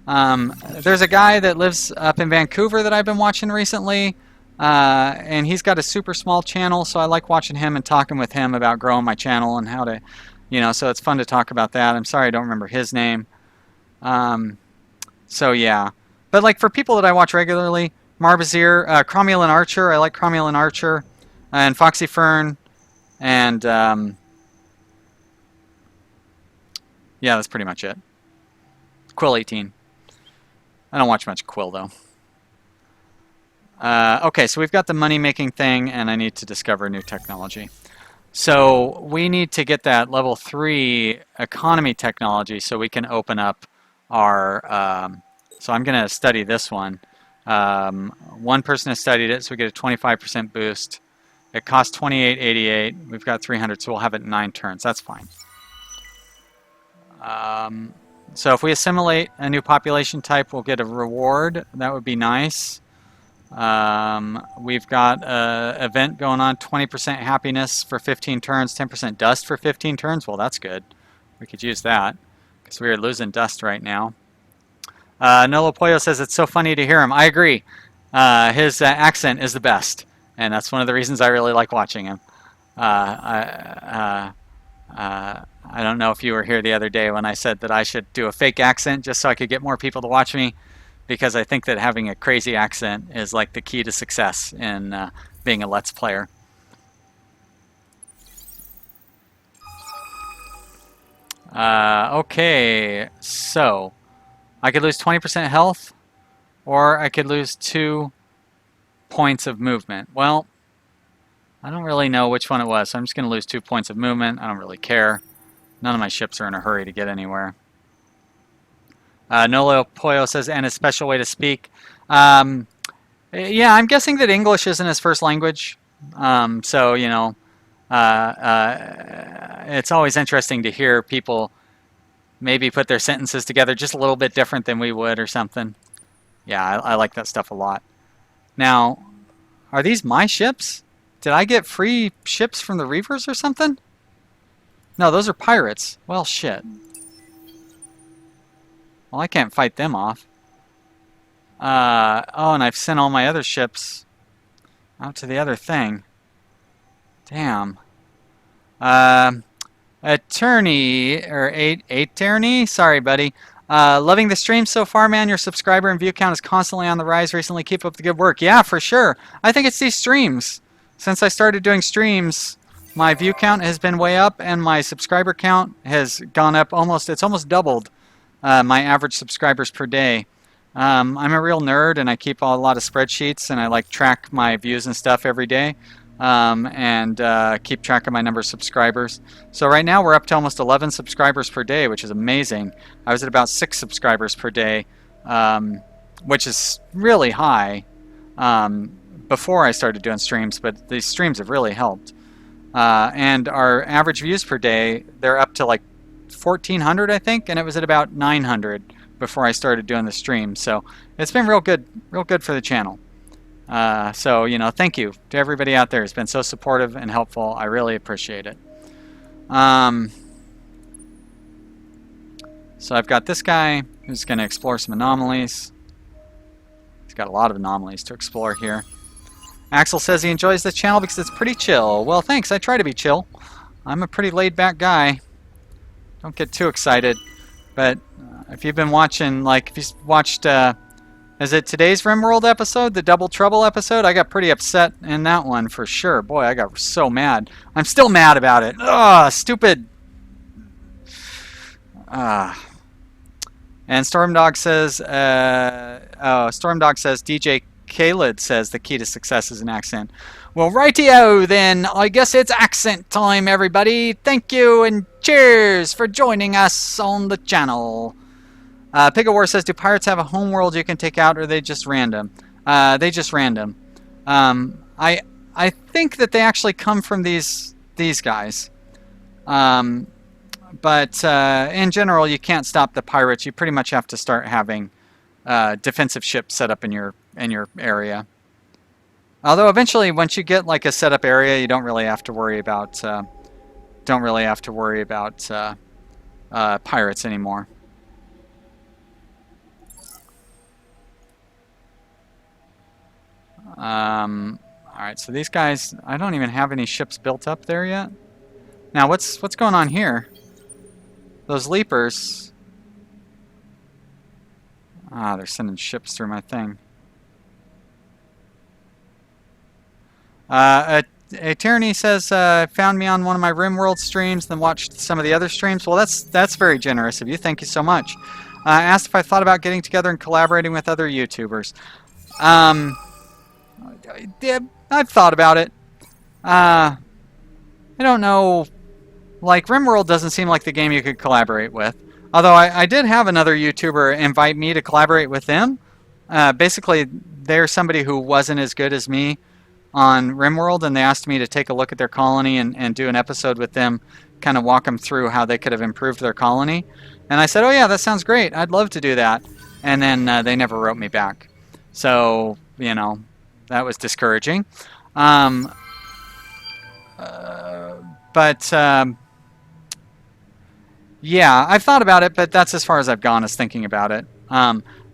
There's a guy that lives up in Vancouver that I've been watching recently. And he's got a super small channel, so I like watching him and talking with him about growing my channel and how to, so it's fun to talk about that. I'm sorry I don't remember his name. So yeah, but like for people that I watch regularly, Marbazir, Cromulent Archer, I like Cromulent Archer, and Foxy Fern, and yeah, that's pretty much it. Quill 18. I don't watch much Quill though. Okay, so we've got the money-making thing, and I need to discover new technology. So we need to get that level 3 economy technology so we can open up our... so I'm going to study this one. One person has studied it, so we get a 25% boost. It costs 28.88. We've got 300, so we'll have it in 9 turns. That's fine. So if we assimilate a new population type, we'll get a reward. That would be nice. We've got an event going on, 20% happiness for 15 turns, 10% dust for 15 turns. Well, that's good. We could use that because we are losing dust right now. Nolo Pollo says it's so funny to hear him. I agree. His accent is the best, and that's one of the reasons I really like watching him. I don't know if you were here the other day when I said that I should do a fake accent just so I could get more people to watch me, because I think that having a crazy accent is like the key to success in being a Let's Player. Okay, so I could lose 20% health, or I could lose 2 points of movement. Well, I don't really know which one it was, so I'm just going to lose 2 points of movement. I don't really care. None of my ships are in a hurry to get anywhere. Nolo Pollo says, and a special way to speak. Yeah, I'm guessing that English isn't his first language. So, it's always interesting to hear people maybe put their sentences together just a little bit different than we would or something. Yeah, I like that stuff a lot. Now, are these my ships? Did I get free ships from the Reavers or something? No, those are pirates. Well, shit. Well, I can't fight them off. Oh, and I've sent all my other ships out to the other thing. Damn. Attorney, or Attorney? Sorry, buddy. Loving the stream so far, man. Your subscriber and view count is constantly on the rise recently. Keep up the good work. Yeah, for sure. I think it's these streams. Since I started doing streams, my view count has been way up, and my subscriber count has gone up it's almost doubled. My average subscribers per day. I'm a real nerd, and I keep a lot of spreadsheets, and I like track my views and stuff every day, and keep track of my number of subscribers. So right now we're up to almost 11 subscribers per day, which is amazing. I was at about 6 subscribers per day, which is really high before I started doing streams, but these streams have really helped. And our average views per day, they're up to like 1,400, I think, and it was at about 900 before I started doing the stream. So it's been real good for the channel. So, thank you to everybody out there. It's been so supportive and helpful. I really appreciate it. So I've got this guy who's going to explore some anomalies. He's got a lot of anomalies to explore here. Axel says he enjoys the channel because it's pretty chill. Well, thanks. I try to be chill. I'm a pretty laid-back guy. Don't get too excited. But if you've been watching, if you watched, is it today's RimWorld episode, the Double Trouble episode? I got pretty upset in that one for sure. Boy, I got so mad. I'm still mad about it. Ugh, stupid. And Stormdog says, DJ Khaled says the key to success is an accent. Well, rightio then. I guess it's accent time, everybody. Thank you and cheers for joining us on the channel. Pig of War says, do pirates have a home world you can take out, or are they just random? They just random. I think that they actually come from these guys. But in general, you can't stop the pirates. You pretty much have to start having defensive ships set up in your area. Although eventually, once you get like a setup area, you don't really have to worry about pirates anymore. All right, so these guys, I don't even have any ships built up there yet. Now, what's going on here? Those leapers. Ah, they're sending ships through my thing. A Tyranny says, found me on one of my RimWorld streams, then watched some of the other streams. Well, that's very generous of you. Thank you so much. Asked if I thought about getting together and collaborating with other YouTubers. Yeah, I've thought about it. I don't know. Like, RimWorld doesn't seem like the game you could collaborate with. Although I did have another YouTuber invite me to collaborate with them. Basically, they're somebody who wasn't as good as me on RimWorld, and they asked me to take a look at their colony and do an episode with them, kind of walk them through how they could have improved their colony. And I said, oh yeah, that sounds great. I'd love to do that. And then they never wrote me back. So, you know, that was discouraging. Yeah, I've thought about it, but that's as far as I've gone as thinking about it.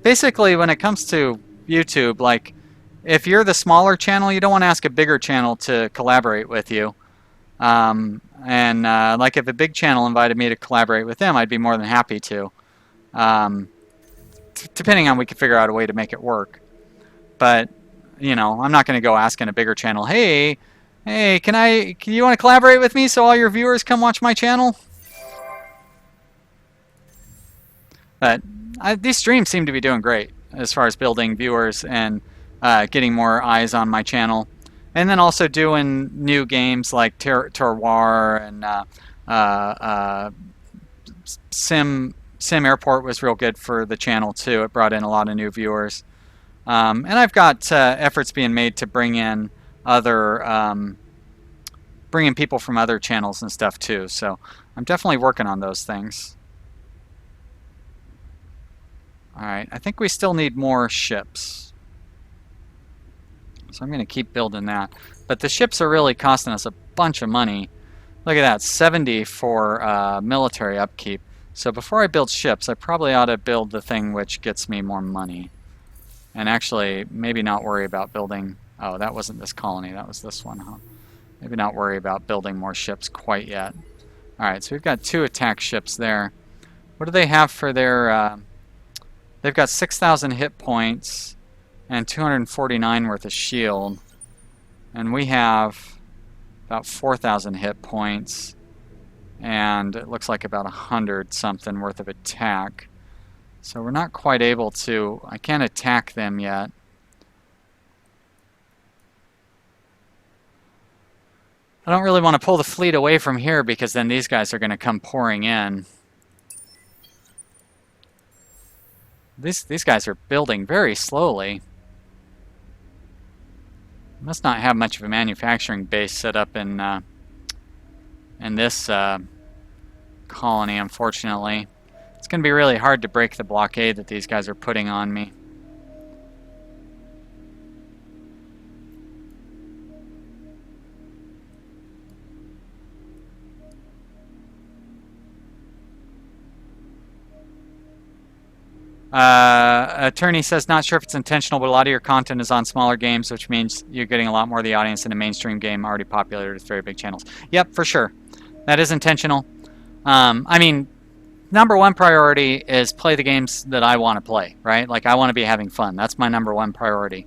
Basically, when it comes to YouTube, like, if you're the smaller channel, you don't want to ask a bigger channel to collaborate with you. Like, if a big channel invited me to collaborate with them, I'd be more than happy to. Depending on, we could figure out a way to make it work. But, you know, I'm not going to go asking a bigger channel, hey, can you want to collaborate with me so all your viewers come watch my channel? But these streams seem to be doing great as far as building viewers and getting more eyes on my channel. And then also doing new games like Terroir and Sim Airport was real good for the channel too. It brought in a lot of new viewers. And I've got efforts being made to bring in bring in people from other channels and stuff too. So I'm definitely working on those things. Alright, I think we still need more ships. So I'm going to keep building that. But the ships are really costing us a bunch of money. Look at that, 70 for military upkeep. So before I build ships, I probably ought to build the thing which gets me more money. And actually, maybe not worry about building... Oh, that wasn't this colony, that was this one, huh? Maybe not worry about building more ships quite yet. Alright, so we've got 2 attack ships there. What do they have for their... They've got 6,000 hit points and 249 worth of shield. And we have about 4,000 hit points and it looks like about 100 something worth of attack. So we're not quite able to... I can't attack them yet. I don't really want to pull the fleet away from here because then these guys are going to come pouring in. These guys are building very slowly. Must not have much of a manufacturing base set up in this colony, unfortunately. It's going to be really hard to break the blockade that these guys are putting on me. Attorney says, not sure if it's intentional, but a lot of your content is on smaller games, which means you're getting a lot more of the audience in a mainstream game already popular with very big channels. Yep, for sure. That is intentional. I mean, number one priority is play the games that I want to play, right? Like, I want to be having fun. That's my number one priority.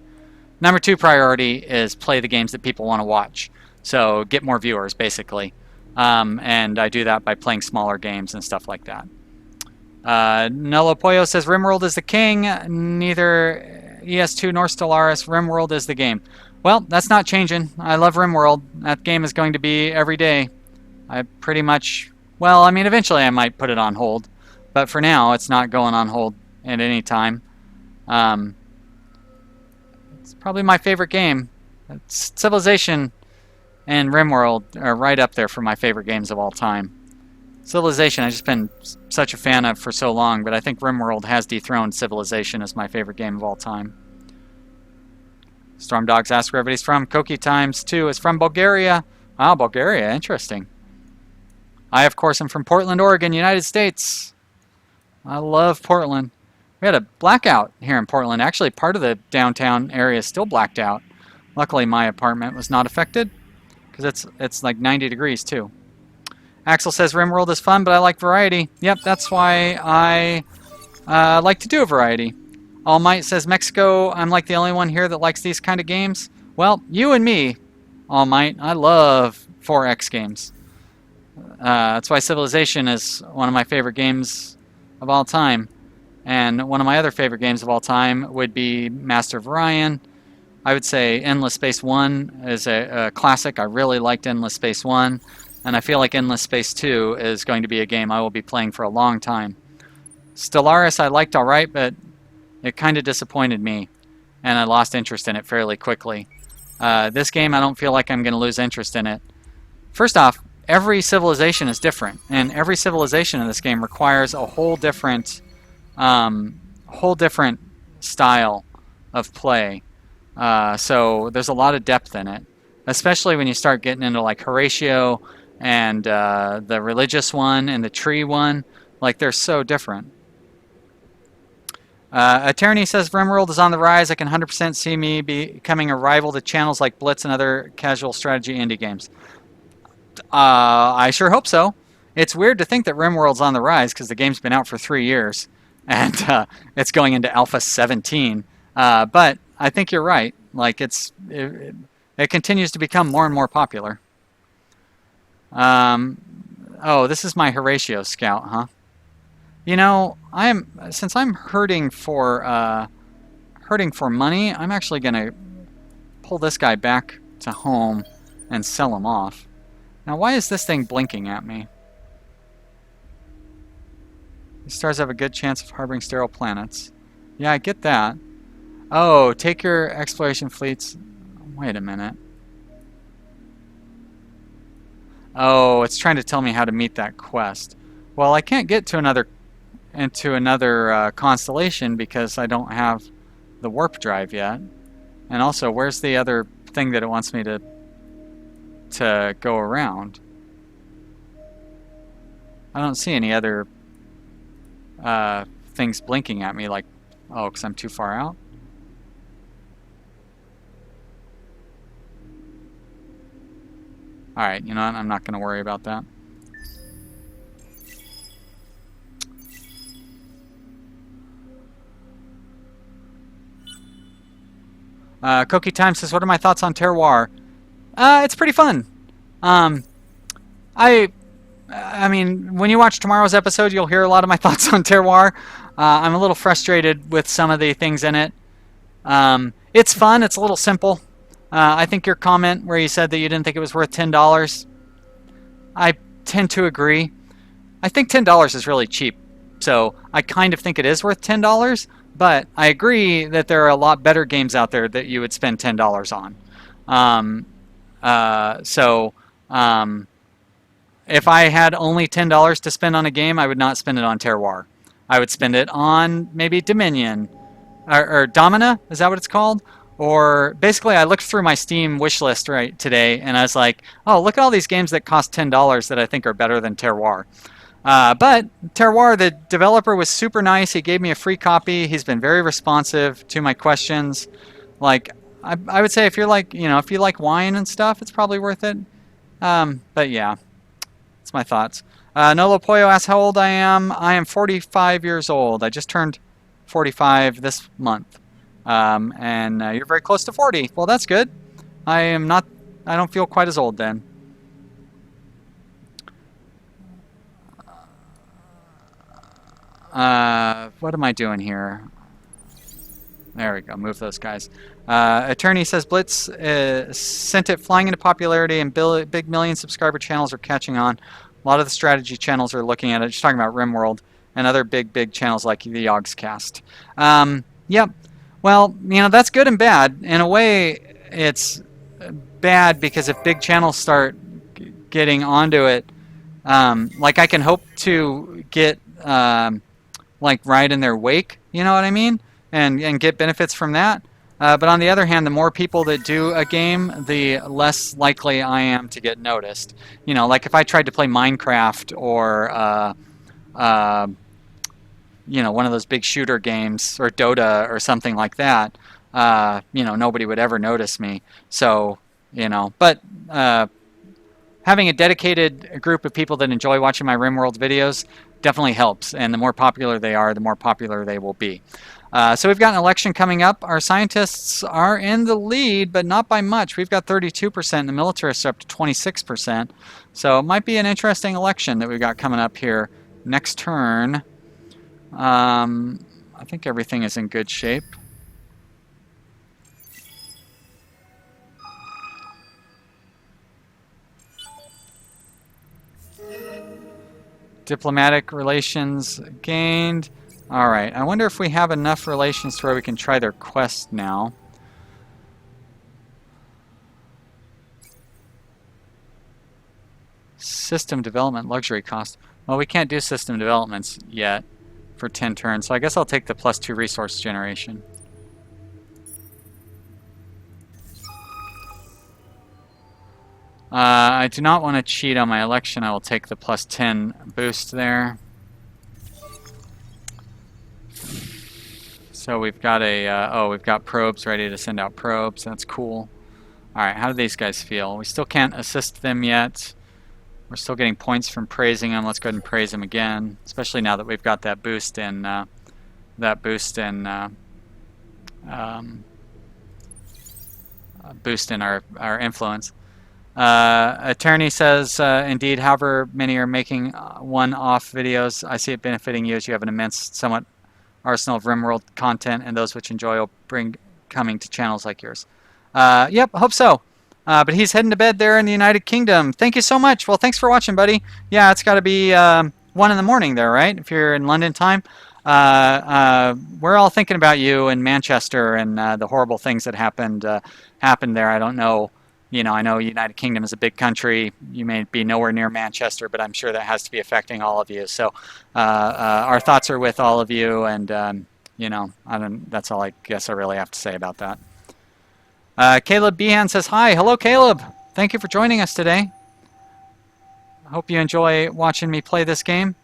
Number two priority is play the games that people want to watch. So get more viewers, basically. And I do that by playing smaller games and stuff like that. Nello Pollo says, RimWorld is the king. Neither ES2 nor Stellaris. RimWorld is the game. Well, that's not changing. I love RimWorld. That game is going to be every day. I pretty much... Well, I mean, eventually I might put it on hold. But for now, it's not going on hold at any time. It's probably my favorite game. Civilization and RimWorld are right up there for my favorite games of all time. Civilization I've just been such a fan of for so long, but I think RimWorld has dethroned Civilization as my favorite game of all time. Storm Dogs ask where everybody's from. Koki Times 2 is from Bulgaria. Ah, Bulgaria, interesting. I, of course, am from Portland, Oregon, United States. I love Portland. We had a blackout here in Portland. Actually, part of the downtown area is still blacked out. Luckily, my apartment was not affected because it's like 90 degrees too. Axel says RimWorld is fun, but I like variety. Yep, that's why I like to do a variety. All Might says Mexico, I'm like the only one here that likes these kind of games. Well, you and me, All Might. I love 4X games. That's why Civilization is one of my favorite games of all time. And one of my other favorite games of all time would be Master of Orion. I would say Endless Space 1 is a classic. I really liked Endless Space 1. And I feel like Endless Space 2 is going to be a game I will be playing for a long time. Stellaris I liked alright, but it kind of disappointed me. And I lost interest in it fairly quickly. This game, I don't feel like I'm going to lose interest in it. First off, every civilization is different. And every civilization in this game requires a whole different style of play. So there's a lot of depth in it. Especially when you start getting into like Horatio and the religious one and the tree one. Like they're so different. Attorney says RimWorld is on the rise. I can 100% see me becoming a rival to channels like Blitz and other casual strategy indie games. I sure hope so. It's weird to think that RimWorld's on the rise because the game's been out for 3 years and it's going into Alpha 17. But I think you're right. Like it continues to become more and more popular. Oh, this is my Horatio scout, huh? You know, since I'm hurting for money, I'm actually gonna pull this guy back to home and sell him off. Now, why is this thing blinking at me? These stars have a good chance of harboring sterile planets. Yeah, I get that. Oh, take your exploration fleets. Wait a minute. Oh, it's trying to tell me how to meet that quest. Well, I can't get to another constellation because I don't have the warp drive yet. And also, where's the other thing that it wants me to go around? I don't see any other things blinking at me, like, oh, because I'm too far out. Alright, you know what? I'm not going to worry about that. Koki Time says, what are my thoughts on Terroir? It's pretty fun. I mean, when you watch tomorrow's episode, you'll hear a lot of my thoughts on Terroir. I'm a little frustrated with some of the things in it. It's fun. It's a little simple. I think your comment where you said that you didn't think it was worth $10, I tend to agree. I think $10 is really cheap. So I kind of think it is worth $10, but I agree that there are a lot better games out there that you would spend $10 on. If I had only $10 to spend on a game, I would not spend it on Terroir. I would spend it on maybe Dominion or Domina. Is that what it's called? Or basically, I looked through my Steam wish list right today, and I was like, oh, look at all these games that cost $10 that I think are better than Terroir. But Terroir, the developer, was super nice. He gave me a free copy. He's been very responsive to my questions. Like, I would say if you're like, if you like wine and stuff, it's probably worth it. But yeah, that's my thoughts. Nolo Pollo asks how old I am. I am 45 years old. I just turned 45 this month. And you're very close to 40. Well, that's good. I don't feel quite as old then. What am I doing here? There we go. Move those guys. Attorney says Blitz sent it flying into popularity and big million subscriber channels are catching on. A lot of the strategy channels are looking at it. Just talking about RimWorld and other big channels like the Yogscast. Yep. Well, that's good and bad. In a way, it's bad because if big channels start getting onto it, like I can hope to get like ride in their wake, you know what I mean? And get benefits from that. But on the other hand, the more people that do a game, the less likely I am to get noticed. Like if I tried to play Minecraft or one of those big shooter games or Dota or something like that, you know, nobody would ever notice me. So, you know, but having a dedicated group of people that enjoy watching my RimWorld videos definitely helps. And the more popular they are, the more popular they will be. So we've got an election coming up. Our scientists are in the lead, but not by much. We've got 32%, and the militarists are up to 26%. So it might be an interesting election that we've got coming up here next turn. I think everything is in good shape. Diplomatic relations gained. All right, I wonder if we have enough relations to where we can try their quest now. System development luxury cost. Well, we can't do system developments yet for 10 turns, so I guess I'll take the +2 resource generation. I do not want to cheat on my election. I will take the +10 boost there. So we've got a, we've got probes ready to send out probes. That's cool. All right, how do these guys feel? We still can't assist them yet. We're still getting points from praising them. Let's go ahead and praise them again, especially now that we've got that boost in boost in our influence. Attorney says, indeed, however many are making one-off videos, I see it benefiting you as you have an immense, somewhat arsenal of RimWorld content, and those which enjoy will bring coming to channels like yours. Yep, hope so. But he's heading to bed there in the United Kingdom. Thank you so much. Well, thanks for watching, buddy. Yeah, it's got to be 1 in the morning there, right? If you're in London time. We're all thinking about you in Manchester and the horrible things that happened there. I don't know. You know, I know United Kingdom is a big country. You may be nowhere near Manchester, but I'm sure that has to be affecting all of you. So our thoughts are with all of you, and you know, that's all I guess I really have to say about that. Caleb Behan says hi. Hello, Caleb. Thank you for joining us today. I hope you enjoy watching me play this game.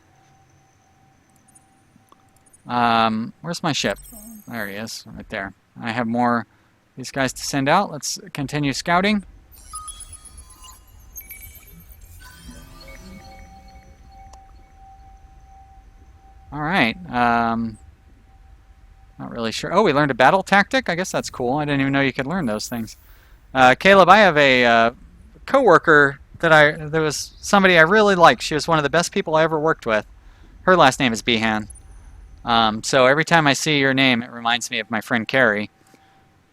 Where's my ship? There he is, right there. I have more of these guys to send out. Let's continue scouting. All right. Not really sure. Oh, we learned a battle tactic? I guess that's cool. I didn't even know you could learn those things. Caleb, I have a coworker that was somebody I really liked. She was one of the best people I ever worked with. Her last name is Behan. So every time I see your name, it reminds me of my friend Carrie.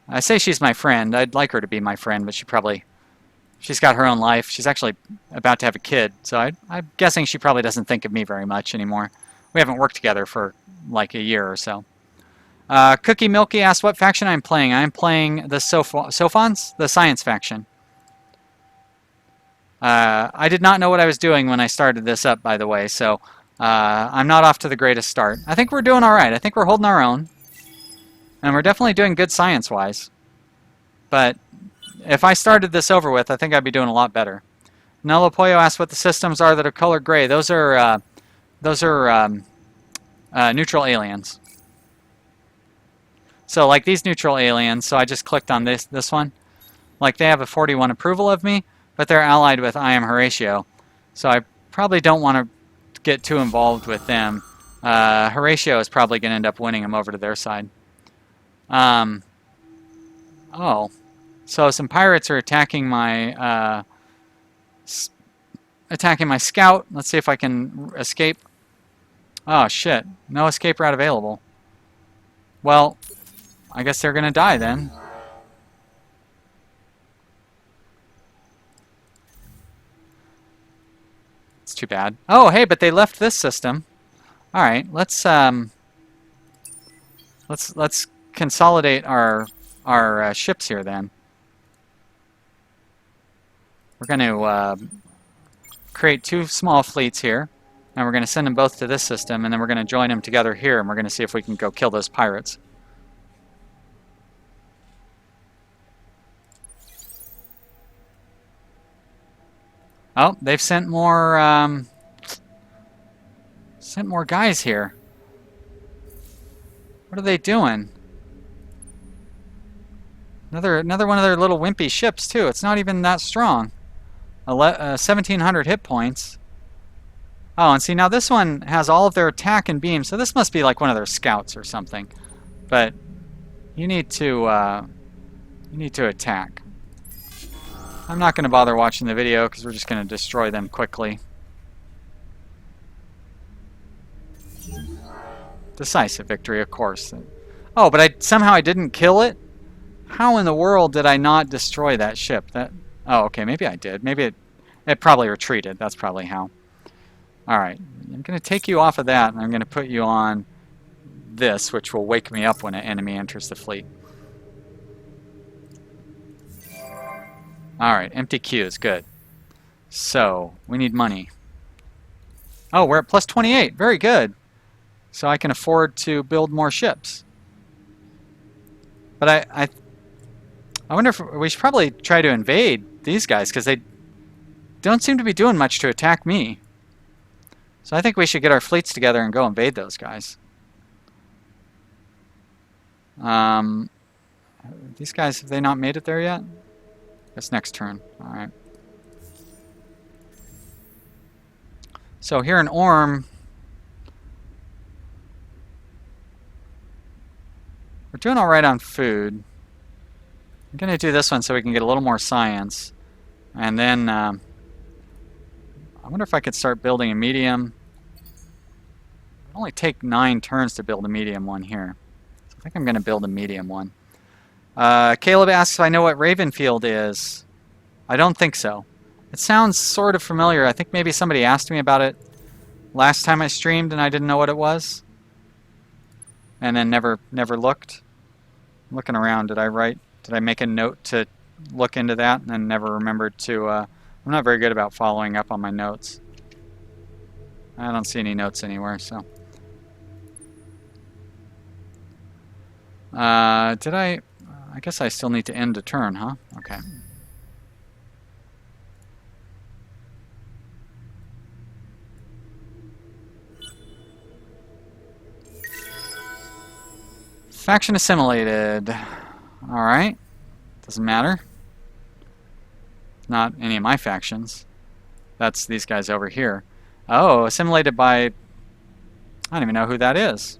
I say she's my friend. I'd like her to be my friend, but she's got her own life. She's actually about to have a kid, so I'm guessing she probably doesn't think of me very much anymore. We haven't worked together for like a year or so. Cookie Milky asked what faction I'm playing. I'm playing the Sophons, the science faction. I did not know what I was doing when I started this up, by the way, so I'm not off to the greatest start. I think we're doing all right. I think we're holding our own. And we're definitely doing good science-wise. But if I started this over with, I think I'd be doing a lot better. Nello Pollo asked what the systems are that are colored gray. Those are neutral aliens. So like these neutral aliens, so I just clicked on this one. Like they have a 41 approval of me, but they're allied with I am Horatio. So I probably don't want to get too involved with them. Horatio is probably going to end up winning them over to their side. Oh, so some pirates are attacking my scout. Let's see if I can escape. Oh shit, no escape route available. Well, I guess they're gonna die then. It's too bad. Oh, hey, but they left this system. All right, let's consolidate our ships here then. We're going to create 2 small fleets here, and we're going to send them both to this system, and then we're going to join them together here, and we're going to see if we can go kill those pirates. Oh, they've sent more guys here. What are they doing? Another one of their little wimpy ships, too. It's not even that strong. 1,700 hit points. Oh, and see, now this one has all of their attack and beam, so this must be like one of their scouts or something. But you need to attack. I'm not going to bother watching the video because we're just going to destroy them quickly. Decisive victory, of course. Oh, but somehow I didn't kill it? How in the world did I not destroy that ship? Oh, okay, maybe I did. Maybe it probably retreated. That's probably how. Alright, I'm going to take you off of that, and I'm going to put you on this, which will wake me up when an enemy enters the fleet. Alright, empty queues, good. So, we need money. Oh, we're at plus 28, very good. So I can afford to build more ships. But I wonder if we should probably try to invade these guys, because they don't seem to be doing much to attack me. So I think we should get our fleets together and go invade those guys. These guys, have they not made it there yet? Guess next turn. Alright. So here in Orm, we're doing alright on food. I'm going to do this one so we can get a little more science. And then, I wonder if I could start building a medium. It'll only take 9 turns to build a medium one here. So I think I'm going to build a medium one. Caleb asks if I know what Ravenfield is. I don't think so. It sounds sort of familiar. I think maybe somebody asked me about it last time I streamed and I didn't know what it was. And then never looked. I'm looking around. Did I make a note to look into that and then never remembered to... I'm not very good about following up on my notes. I don't see any notes anywhere, so... I guess I still need to end a turn, huh? Okay. Faction assimilated. Alright. Doesn't matter. Not any of my factions. That's these guys over here. Oh, assimilated by... I don't even know who that is.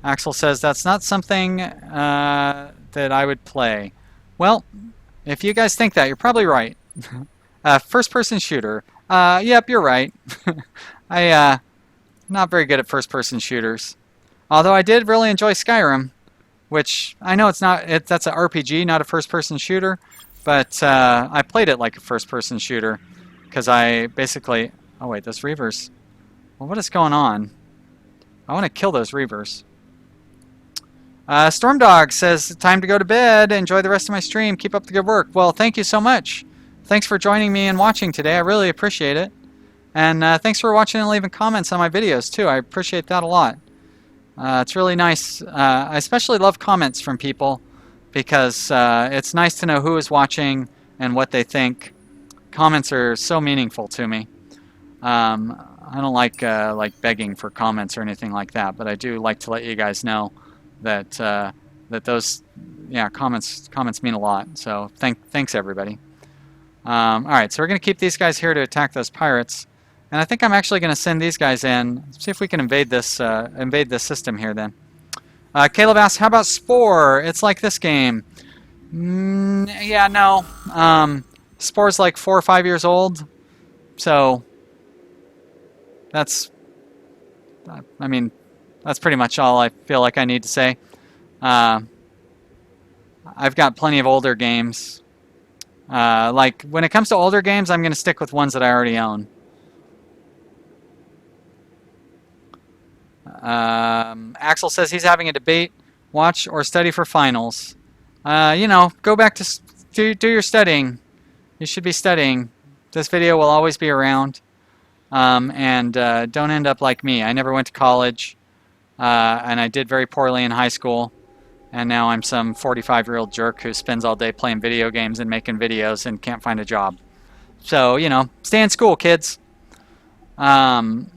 Axel says that's not something that I would play. Well, if you guys think that, you're probably right. First-person shooter. Yep, you're right. Not very good at first-person shooters. Although I did really enjoy Skyrim, which I know it's not. That's an RPG, not a first-person shooter. But I played it like a first-person shooter because I basically. Oh wait, those Reavers. Well, what is going on? I want to kill those Reavers. Stormdog says, time to go to bed. Enjoy the rest of my stream. Keep up the good work. Well, thank you so much. Thanks for joining me and watching today. I really appreciate it. And thanks for watching and leaving comments on my videos, too. I appreciate that a lot. It's really nice. I especially love comments from people because it's nice to know who is watching and what they think. Comments are so meaningful to me. I don't like begging for comments or anything like that, but I do like to let you guys know that that those comments mean a lot. So thanks everybody. All right, so we're gonna keep these guys here to attack those pirates, and I think I'm actually gonna send these guys in. See if we can invade this system here. Then Caleb asks, how about Spore? It's like this game. Yeah, no. Spore's like 4 or 5 years old, so that's. I mean. That's pretty much all I feel like I need to say. I've got plenty of older games. Like, when it comes to older games, I'm going to stick with ones that I already own. Axel says he's having a debate. Watch or study for finals. You know, go back to do your studying. You should be studying. This video will always be around. And don't end up like me. I never went to college. And I did very poorly in high school, and now I'm some 45-year-old jerk who spends all day playing video games and making videos and can't find a job. So, you know, stay in school, kids. Alright,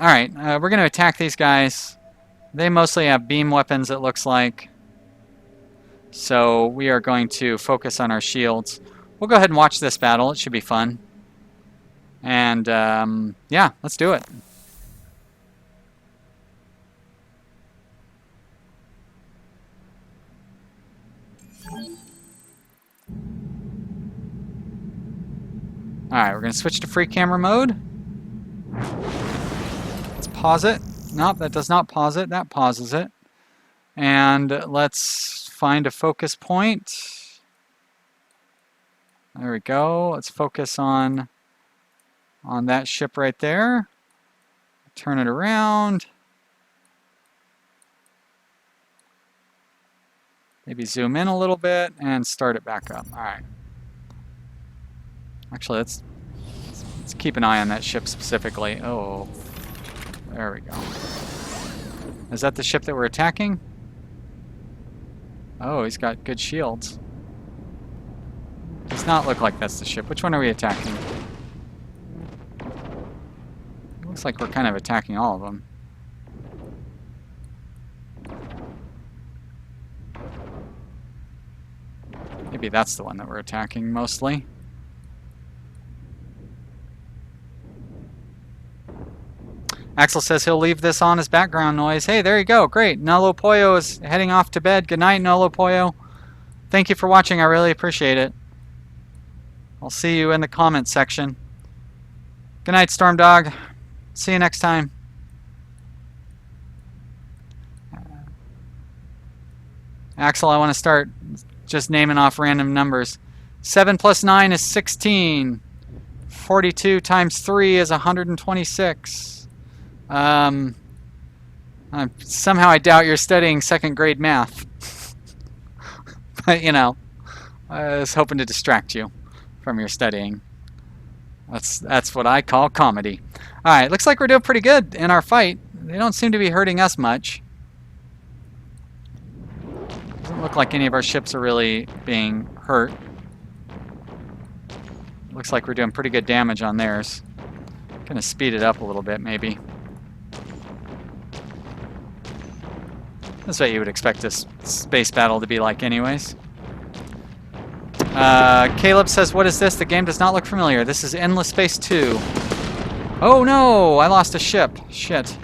we're going to attack these guys. They mostly have beam weapons, it looks like. So we are going to focus on our shields. We'll go ahead and watch this battle. It should be fun. And yeah, let's do it. Alright, we're going to switch to free camera mode. Let's pause it. Nope, that does not pause it. That pauses it. And let's find a focus point. There we go. Let's focus on that ship right there. Turn it around. Maybe zoom in a little bit and start it back up. Alright. Actually, let's keep an eye on that ship specifically. Oh, there we go. Is that the ship that we're attacking? Oh, he's got good shields. Does not look like that's the ship. Which one are we attacking? Looks like we're kind of attacking all of them. Maybe that's the one that we're attacking mostly. Axel says he'll leave this on as background noise. Hey, there you go. Great. Nolo Pollo is heading off to bed. Good night, Nolo Pollo. Thank you for watching. I really appreciate it. I'll see you in the comments section. Good night, Storm Dog. See you next time. Axel, I want to start just naming off random numbers. 7 plus 9 is 16. 42 times 3 is 126. Somehow I doubt you're studying second grade math. But, you know, I was hoping to distract you from your studying. That's what I call comedy. Alright, looks like we're doing pretty good in our fight. They don't seem to be hurting us much. Doesn't look like any of our ships are really being hurt. Looks like we're doing pretty good damage on theirs. Gonna speed it up a little bit, maybe. That's what you would expect this space battle to be like anyways. Caleb says, what is this? The game does not look familiar. This is Endless Space 2. Oh no! I lost a ship. Shit.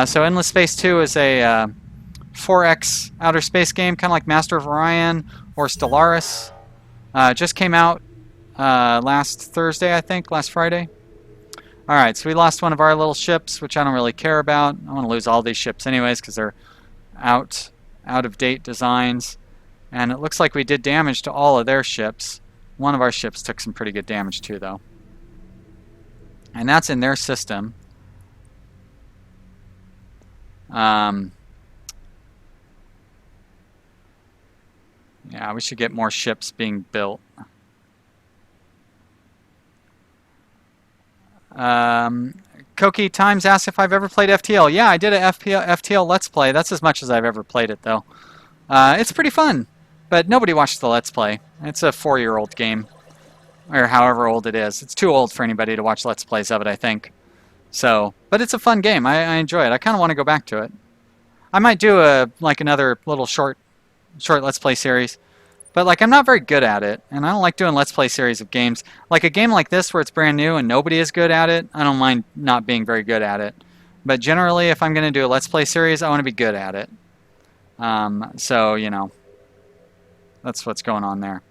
So Endless Space 2 is a 4X outer space game, kind of like Master of Orion or Stellaris. Just came out last Thursday, I think, last Friday. Alright, so we lost one of our little ships, which I don't really care about. I want to lose all these ships anyways, because they're out of date designs. And it looks like we did damage to all of their ships. One of our ships took some pretty good damage too, though. And that's in their system. Yeah, we should get more ships being built. Koki Times asks if I've ever played FTL. Yeah, I did a FTL Let's Play. That's as much as I've ever played it, though. It's pretty fun, but nobody watched the Let's Play. It's a 4-year-old game, or however old it is. It's too old for anybody to watch Let's Plays of it, I think. So, but it's a fun game. I enjoy it. I kind of want to go back to it. I might do another little short Let's Play series. But like, I'm not very good at it, and I don't like doing Let's Play series of games. Like a game like this where it's brand new and nobody is good at it, I don't mind not being very good at it. But generally, if I'm going to do a Let's Play series, I want to be good at it. So, you know, that's what's going on there.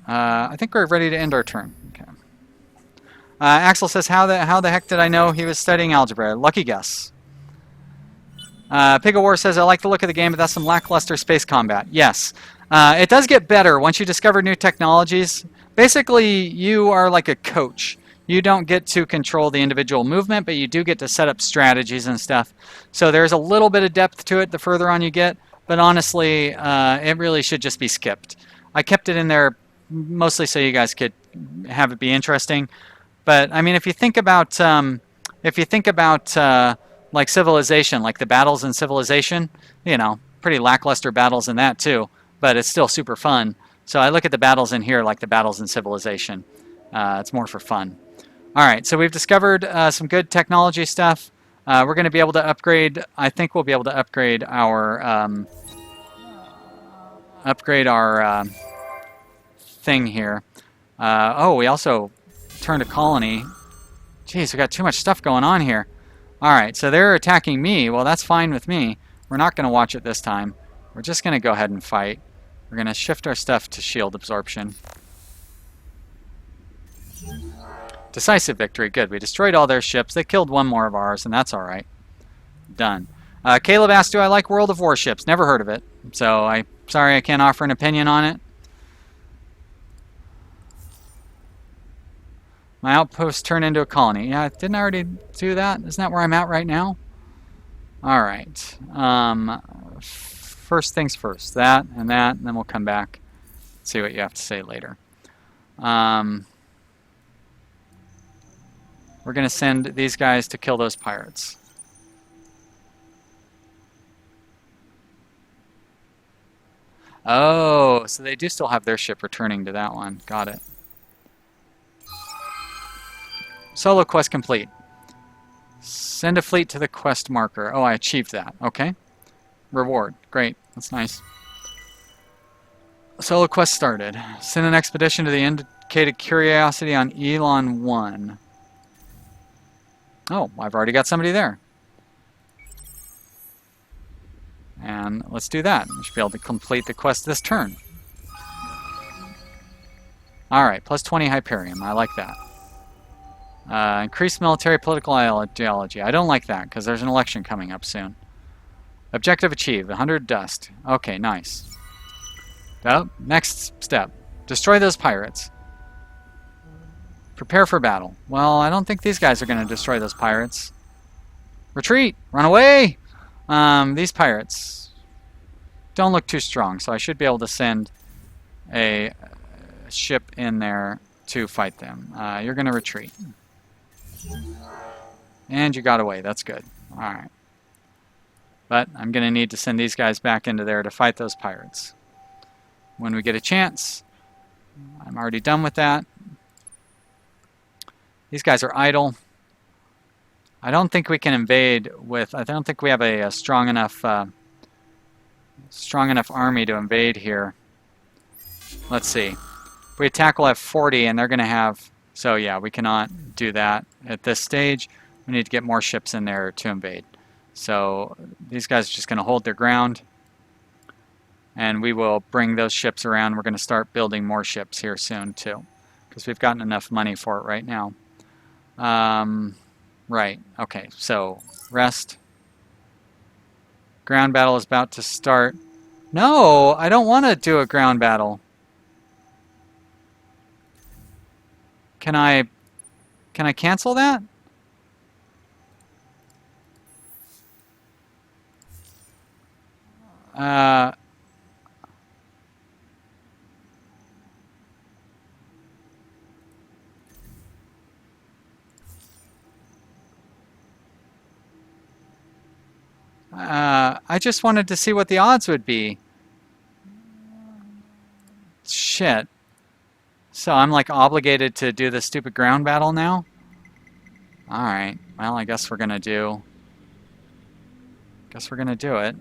I think we're ready to end our turn. Okay. Axel says, how the heck did I know he was studying algebra? Lucky guess. Pig of War says, I like the look of the game, but that's some lackluster space combat. Yes. It does get better once you discover new technologies. Basically, you are like a coach. You don't get to control the individual movement, but you do get to set up strategies and stuff. So there's a little bit of depth to it the further on you get, but honestly, it really should just be skipped. I kept it in there mostly so you guys could have it be interesting. But, I mean, if you think about like Civilization, like the battles in Civilization, you know, pretty lackluster battles in that too, but it's still super fun. So I look at the battles in here like the battles in Civilization. It's more for fun. All right, so we've discovered some good technology stuff. We're going to be able to upgrade. I think we'll be able to upgrade our thing here. Oh, we also turned a colony. Jeez, we got too much stuff going on here. All right, so they're attacking me. Well, that's fine with me. We're not going to watch it this time. We're just going to go ahead and fight. We're going to shift our stuff to shield absorption. Decisive victory. Good. We destroyed all their ships. They killed one more of ours, and that's all right. Done. Caleb asked, do I like World of Warships? Never heard of it. So sorry I can't offer an opinion on it. My outpost turned into a colony. Yeah, didn't I already do that? Isn't that where I'm at right now? All right. First things first. That, and then we'll come back. See what you have to say later. We're going to send these guys to kill those pirates. Oh, so they do still have their ship returning to that one. Got it. Solo quest complete. Send a fleet to the quest marker. Oh, I achieved that. Okay. Reward. Great. That's nice. Solo quest started. Send an expedition to the indicated curiosity on Elon 1. Oh, I've already got somebody there. And let's do that. We should be able to complete the quest this turn. Alright, plus 20 Hyperium. I like that. Increased military political ideology. I don't like that because there's an election coming up soon. Objective achieved. 100 dust. Okay, nice. Oh, next step. Destroy those pirates. Prepare for battle. Well, I don't think these guys are going to destroy those pirates. Retreat! Run away! These pirates don't look too strong, so I should be able to send a ship in there to fight them. You're going to retreat. And you got away. That's good. Alright. But I'm going to need to send these guys back into there to fight those pirates. When we get a chance. I'm already done with that. These guys are idle. I don't think we can invade with... I don't think we have a strong enough army to invade here. Let's see. If we attack, we'll have 40, and they're going to have... So yeah, we cannot do that at this stage. We need to get more ships in there to invade. So these guys are just going to hold their ground. And we will bring those ships around. We're going to start building more ships here soon, too. Because we've gotten enough money for it right now. Right. Okay, so rest. Ground battle is about to start. No, I don't want to do a ground battle. Can I cancel that? I just wanted to see what the odds would be. Shit. So I'm like obligated to do this stupid ground battle now? Alright. Well, I guess we're gonna do... it.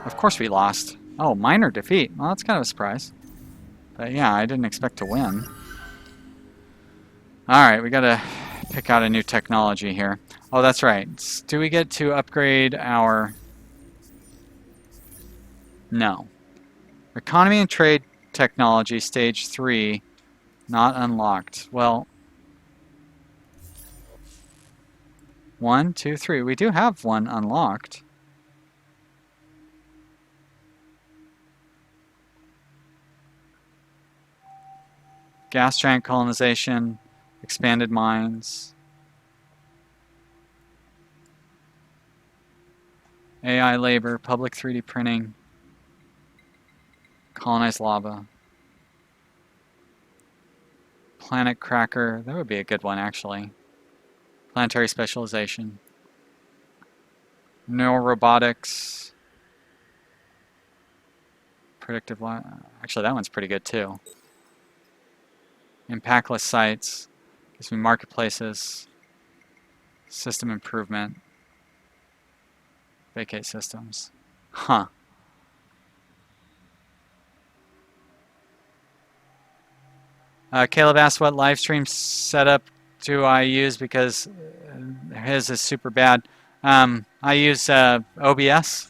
Of course we lost. Oh, minor defeat. Well, that's kind of a surprise. But yeah, I didn't expect to win. Alright, we gotta pick out a new technology here. Oh, that's right. Do we get to upgrade our... No. Economy and trade technology, stage 3, not unlocked. Well, 1, 2, 3. We do have one unlocked. Gas giant colonization, expanded mines, AI labor, public 3D printing, colonized lava, planet cracker. That would be a good one, actually. Planetary specialization, neurorobotics, predictive. Actually, that one's pretty good too. Impactless sites. Gives me marketplaces. System improvement. Vacate systems. Huh. Caleb asked what live stream setup do I use because his is super bad. I use OBS,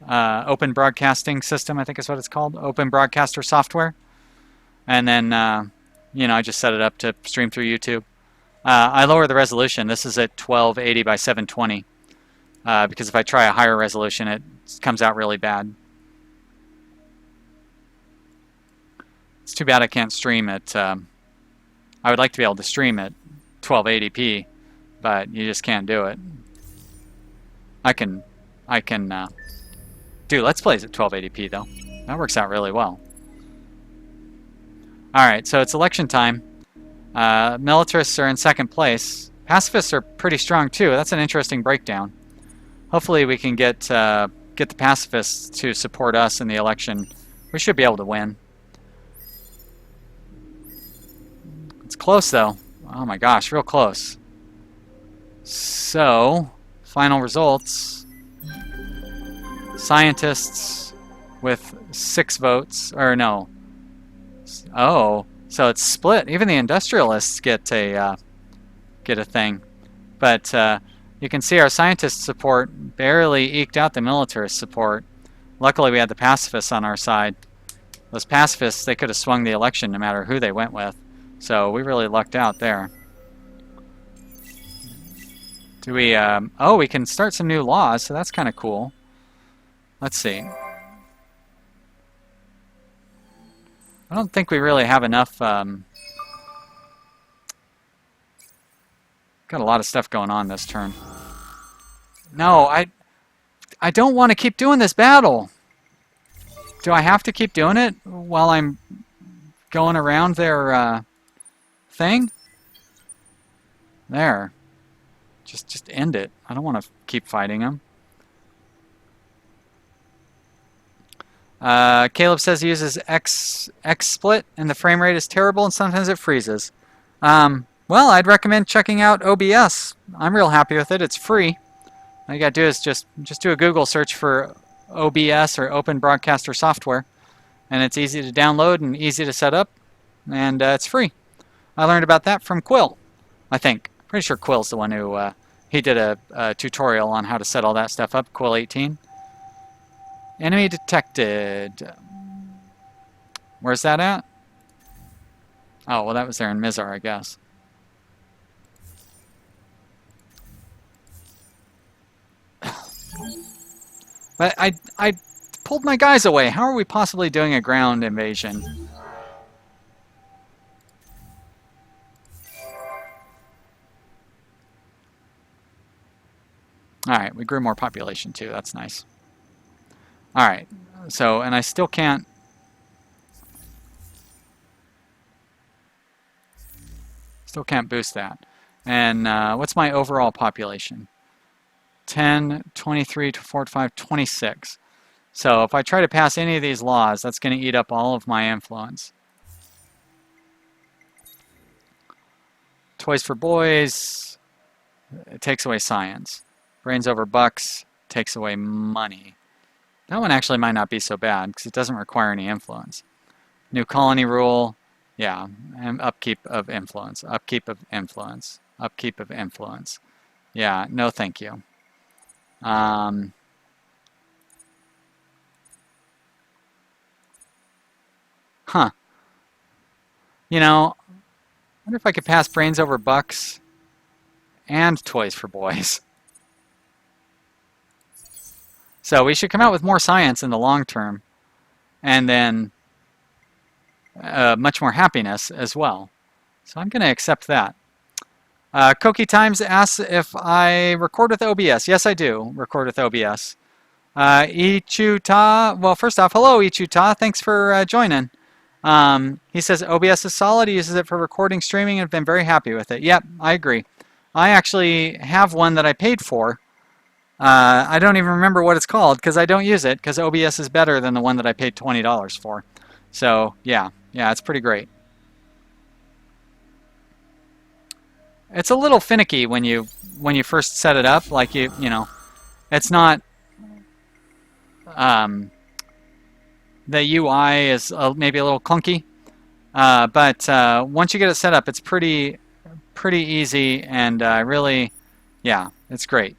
Open Broadcasting System, I think is what it's called, Open Broadcaster Software. And then, I just set it up to stream through YouTube. I lower the resolution. This is at 1280 by 720 because if I try a higher resolution, it comes out really bad. It's too bad I can't stream it. I would like to be able to stream at 1280p, but you just can't do it. I can do Let's Plays at 1280p though. That works out really well. Alright, so it's election time. Militarists are in second place. Pacifists are pretty strong too. That's an interesting breakdown. Hopefully we can get the pacifists to support us in the election. We should be able to win. It's close though. Oh my gosh, real close. So, final results. Scientists with 6 votes, or no. Oh, so it's split. Even the industrialists get a thing. But you can see our scientist support barely eked out the militarist support. Luckily we had the pacifists on our side. Those pacifists, they could have swung the election no matter who they went with. So we really lucked out there. Do we, oh, we can start some new laws, so that's kind of cool. Let's see. I don't think we really have enough, got a lot of stuff going on this turn. No, I don't want to keep doing this battle. Do I have to keep doing it while I'm going around their, thing? There. Just end it. I don't want to keep fighting them. Caleb says he uses XSplit and the frame rate is terrible and sometimes it freezes. Well, I'd recommend checking out OBS. I'm real happy with it. It's free. All you gotta do is just do a Google search for OBS or Open Broadcaster Software, and it's easy to download and easy to set up, and it's free. I learned about that from Quill, I think. Pretty sure Quill's the one who he did a tutorial on how to set all that stuff up. Quill 18. Enemy detected. Where's that at? Oh, well, that was there in Mizar, I guess. But I pulled my guys away. How are we possibly doing a ground invasion? Alright, we grew more population too. That's nice. Alright, so, and I still can't... Still can't boost that. And what's my overall population? 10, 23, 45, 26. So if I try to pass any of these laws, that's going to eat up all of my influence. Toys for Boys, it takes away science. Brains over bucks takes away money. That one actually might not be so bad because it doesn't require any influence. New colony rule, yeah, and upkeep of influence, upkeep of influence, upkeep of influence. Yeah, no thank you. Huh. You know, I wonder if I could pass Brains over Bucks and Toys for Boys. So we should come out with more science in the long term, and then much more happiness as well. So I'm going to accept that. Koki Times asks if I record with OBS. Yes, I do record with OBS. Ichuta, well, first off, hello, Ichuta. Thanks for joining. He says OBS is solid. He uses it for recording, streaming, and I've been very happy with it. Yep, I agree. I actually have one that I paid for. I don't even remember what it's called because I don't use it because OBS is better than the one that I paid $20 for. So, yeah, it's pretty great. it's a little finicky when you first set it up. Like you know, it's not. The UI is maybe a little clunky, but once you get it set up, it's pretty easy and really, yeah, it's great.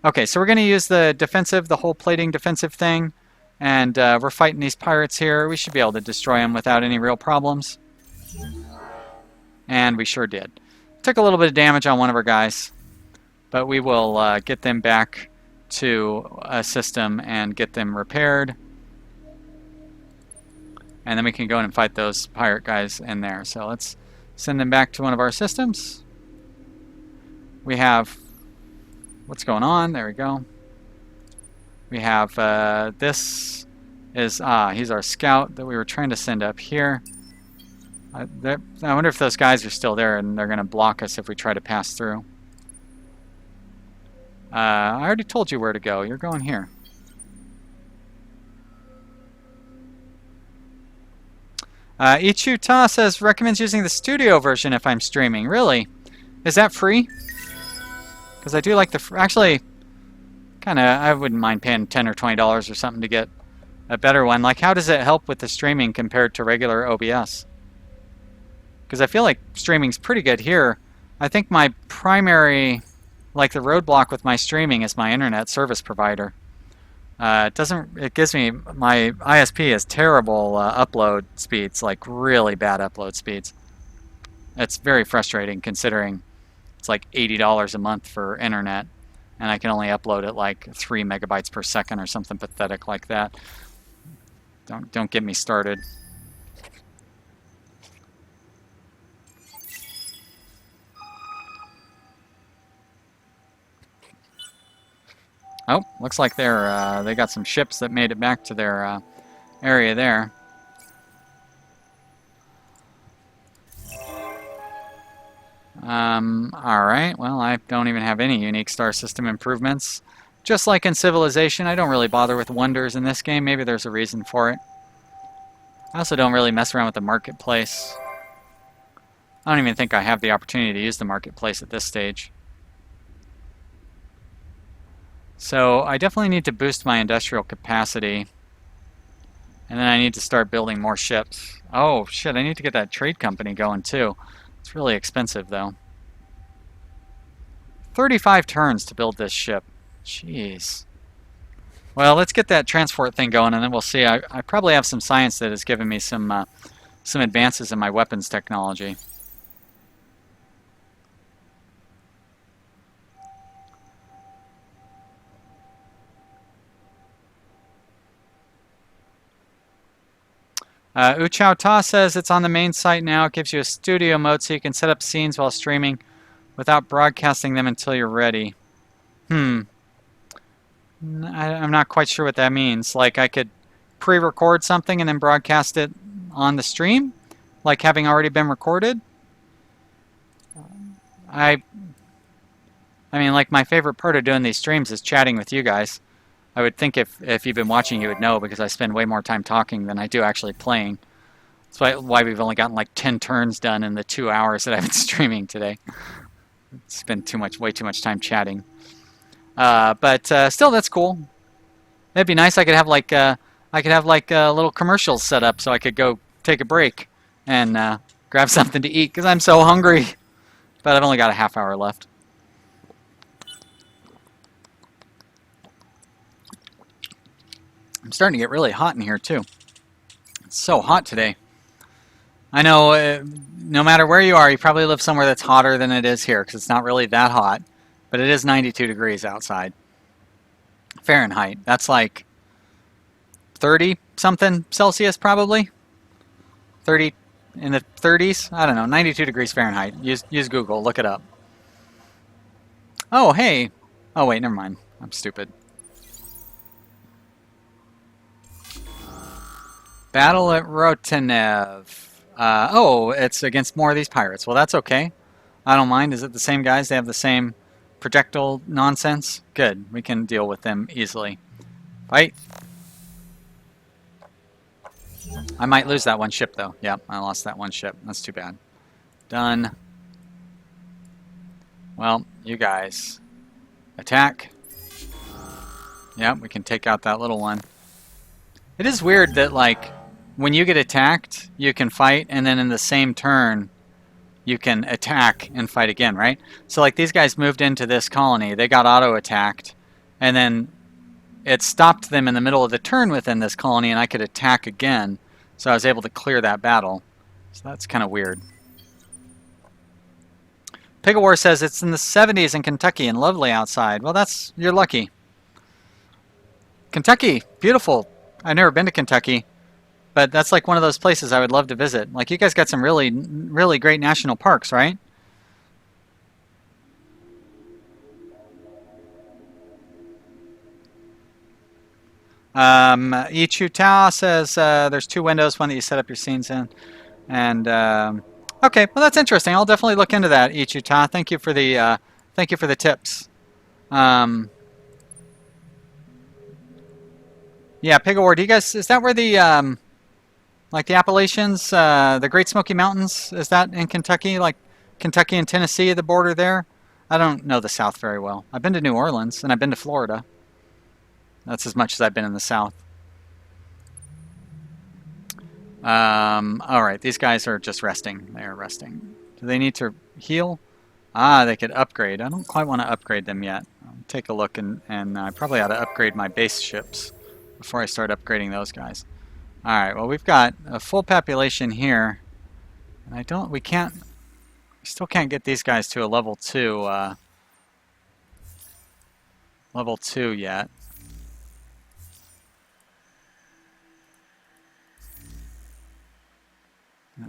Okay, so we're going to use the defensive, the whole plating defensive thing, and we're fighting these pirates here. We should be able to destroy them without any real problems. And we sure did. Took a little bit of damage on one of our guys, but we will get them back to a system and get them repaired. And then we can go in and fight those pirate guys in there. So let's send them back to one of our systems. We have, what's going on? There we go. We have, this is, he's our scout that we were trying to send up here. I wonder if those guys are still there and they're going to block us if we try to pass through. I already told you where to go. You're going here. Ichuta says recommends using the studio version if I'm streaming. Really? Is that free? Because I do like the actually kind of I wouldn't mind paying $10 or $20 or something to get a better one. Like, how does it help with the streaming compared to regular OBS? Because I feel like streaming's pretty good here. I think my primary, like the roadblock with my streaming is my internet service provider. It gives me, my ISP has terrible upload speeds, like really bad upload speeds. It's very frustrating considering it's like $80 a month for internet, and I can only upload at like 3 megabytes per second or something pathetic like that. Don't get me started. Oh, looks like they got some ships that made it back to their area there. Alright, well, I don't even have any unique star system improvements. Just like in Civilization, I don't really bother with wonders in this game. Maybe there's a reason for it. I also don't really mess around with the marketplace. I don't even think I have the opportunity to use the marketplace at this stage. So I definitely need to boost my industrial capacity. And then I need to start building more ships. Oh, shit, I need to get that trade company going too. It's really expensive though. 35 turns to build this ship. Jeez. Well, let's get that transport thing going and then we'll see. I probably have some science that has given me some advances in my weapons technology. Uchao Ta says it's on the main site now. It gives you a studio mode so you can set up scenes while streaming without broadcasting them until you're ready. I'm not quite sure what that means. Like I could pre-record something and then broadcast it on the stream? Like having already been recorded? I mean, like my favorite part of doing these streams is chatting with you guys. I would think if you've been watching, you would know because I spend way more time talking than I do actually playing. That's why we've only gotten like 10 turns done in the 2 hours that I've been streaming today. Spent way too much time chatting. But still, that's cool. That'd be nice. I could have like little commercials set up so I could go take a break and grab something to eat because I'm so hungry. But I've only got a half hour left. I'm starting to get really hot in here too. It's so hot today. I know no matter where you are, you probably live somewhere that's hotter than it is here because it's not really that hot, but it is 92 degrees outside. Fahrenheit. That's like 30 something Celsius probably. 30 in the 30s? I don't know. 92 degrees Fahrenheit. Use Google. Look it up. Oh, hey. Oh, wait, never mind. I'm stupid. Battle at Rotanev. Oh, it's against more of these pirates. Well, that's okay. I don't mind. Is it the same guys? They have the same projectile nonsense? Good. We can deal with them easily. Fight. I might lose that one ship, though. Yep, I lost that one ship. That's too bad. Done. Well, you guys attack. Yep, we can take out that little one. It is weird that, like, when you get attacked, you can fight, and then in the same turn, you can attack and fight again, right? So, like, these guys moved into this colony. They got auto-attacked, and then it stopped them in the middle of the turn within this colony, and I could attack again. So I was able to clear that battle. So that's kind of weird. Pigawar says it's in the 70s in Kentucky and lovely outside. Well, you're lucky. Kentucky, beautiful. I've never been to Kentucky, but that's like one of those places I would love to visit. Like, you guys got some really, really great national parks, right? Ichu says there's 2 windows, one that you set up your scenes in. And okay, well, that's interesting. I'll definitely look into that, Ichu. Thank you for the tips. Yeah, Pigawar, do you guys, is that where the like the Appalachians, the Great Smoky Mountains, is that in Kentucky? Like Kentucky and Tennessee, the border there? I don't know the South very well. I've been to New Orleans and I've been to Florida. That's as much as I've been in the South. All right, these guys are just resting. They're resting. Do they need to heal? Ah, they could upgrade. I don't quite want to upgrade them yet. I'll take a look, and I probably ought to upgrade my base ships before I start upgrading those guys. All right, well, we've got a full population here, and we still can't get these guys to a level 2 yet.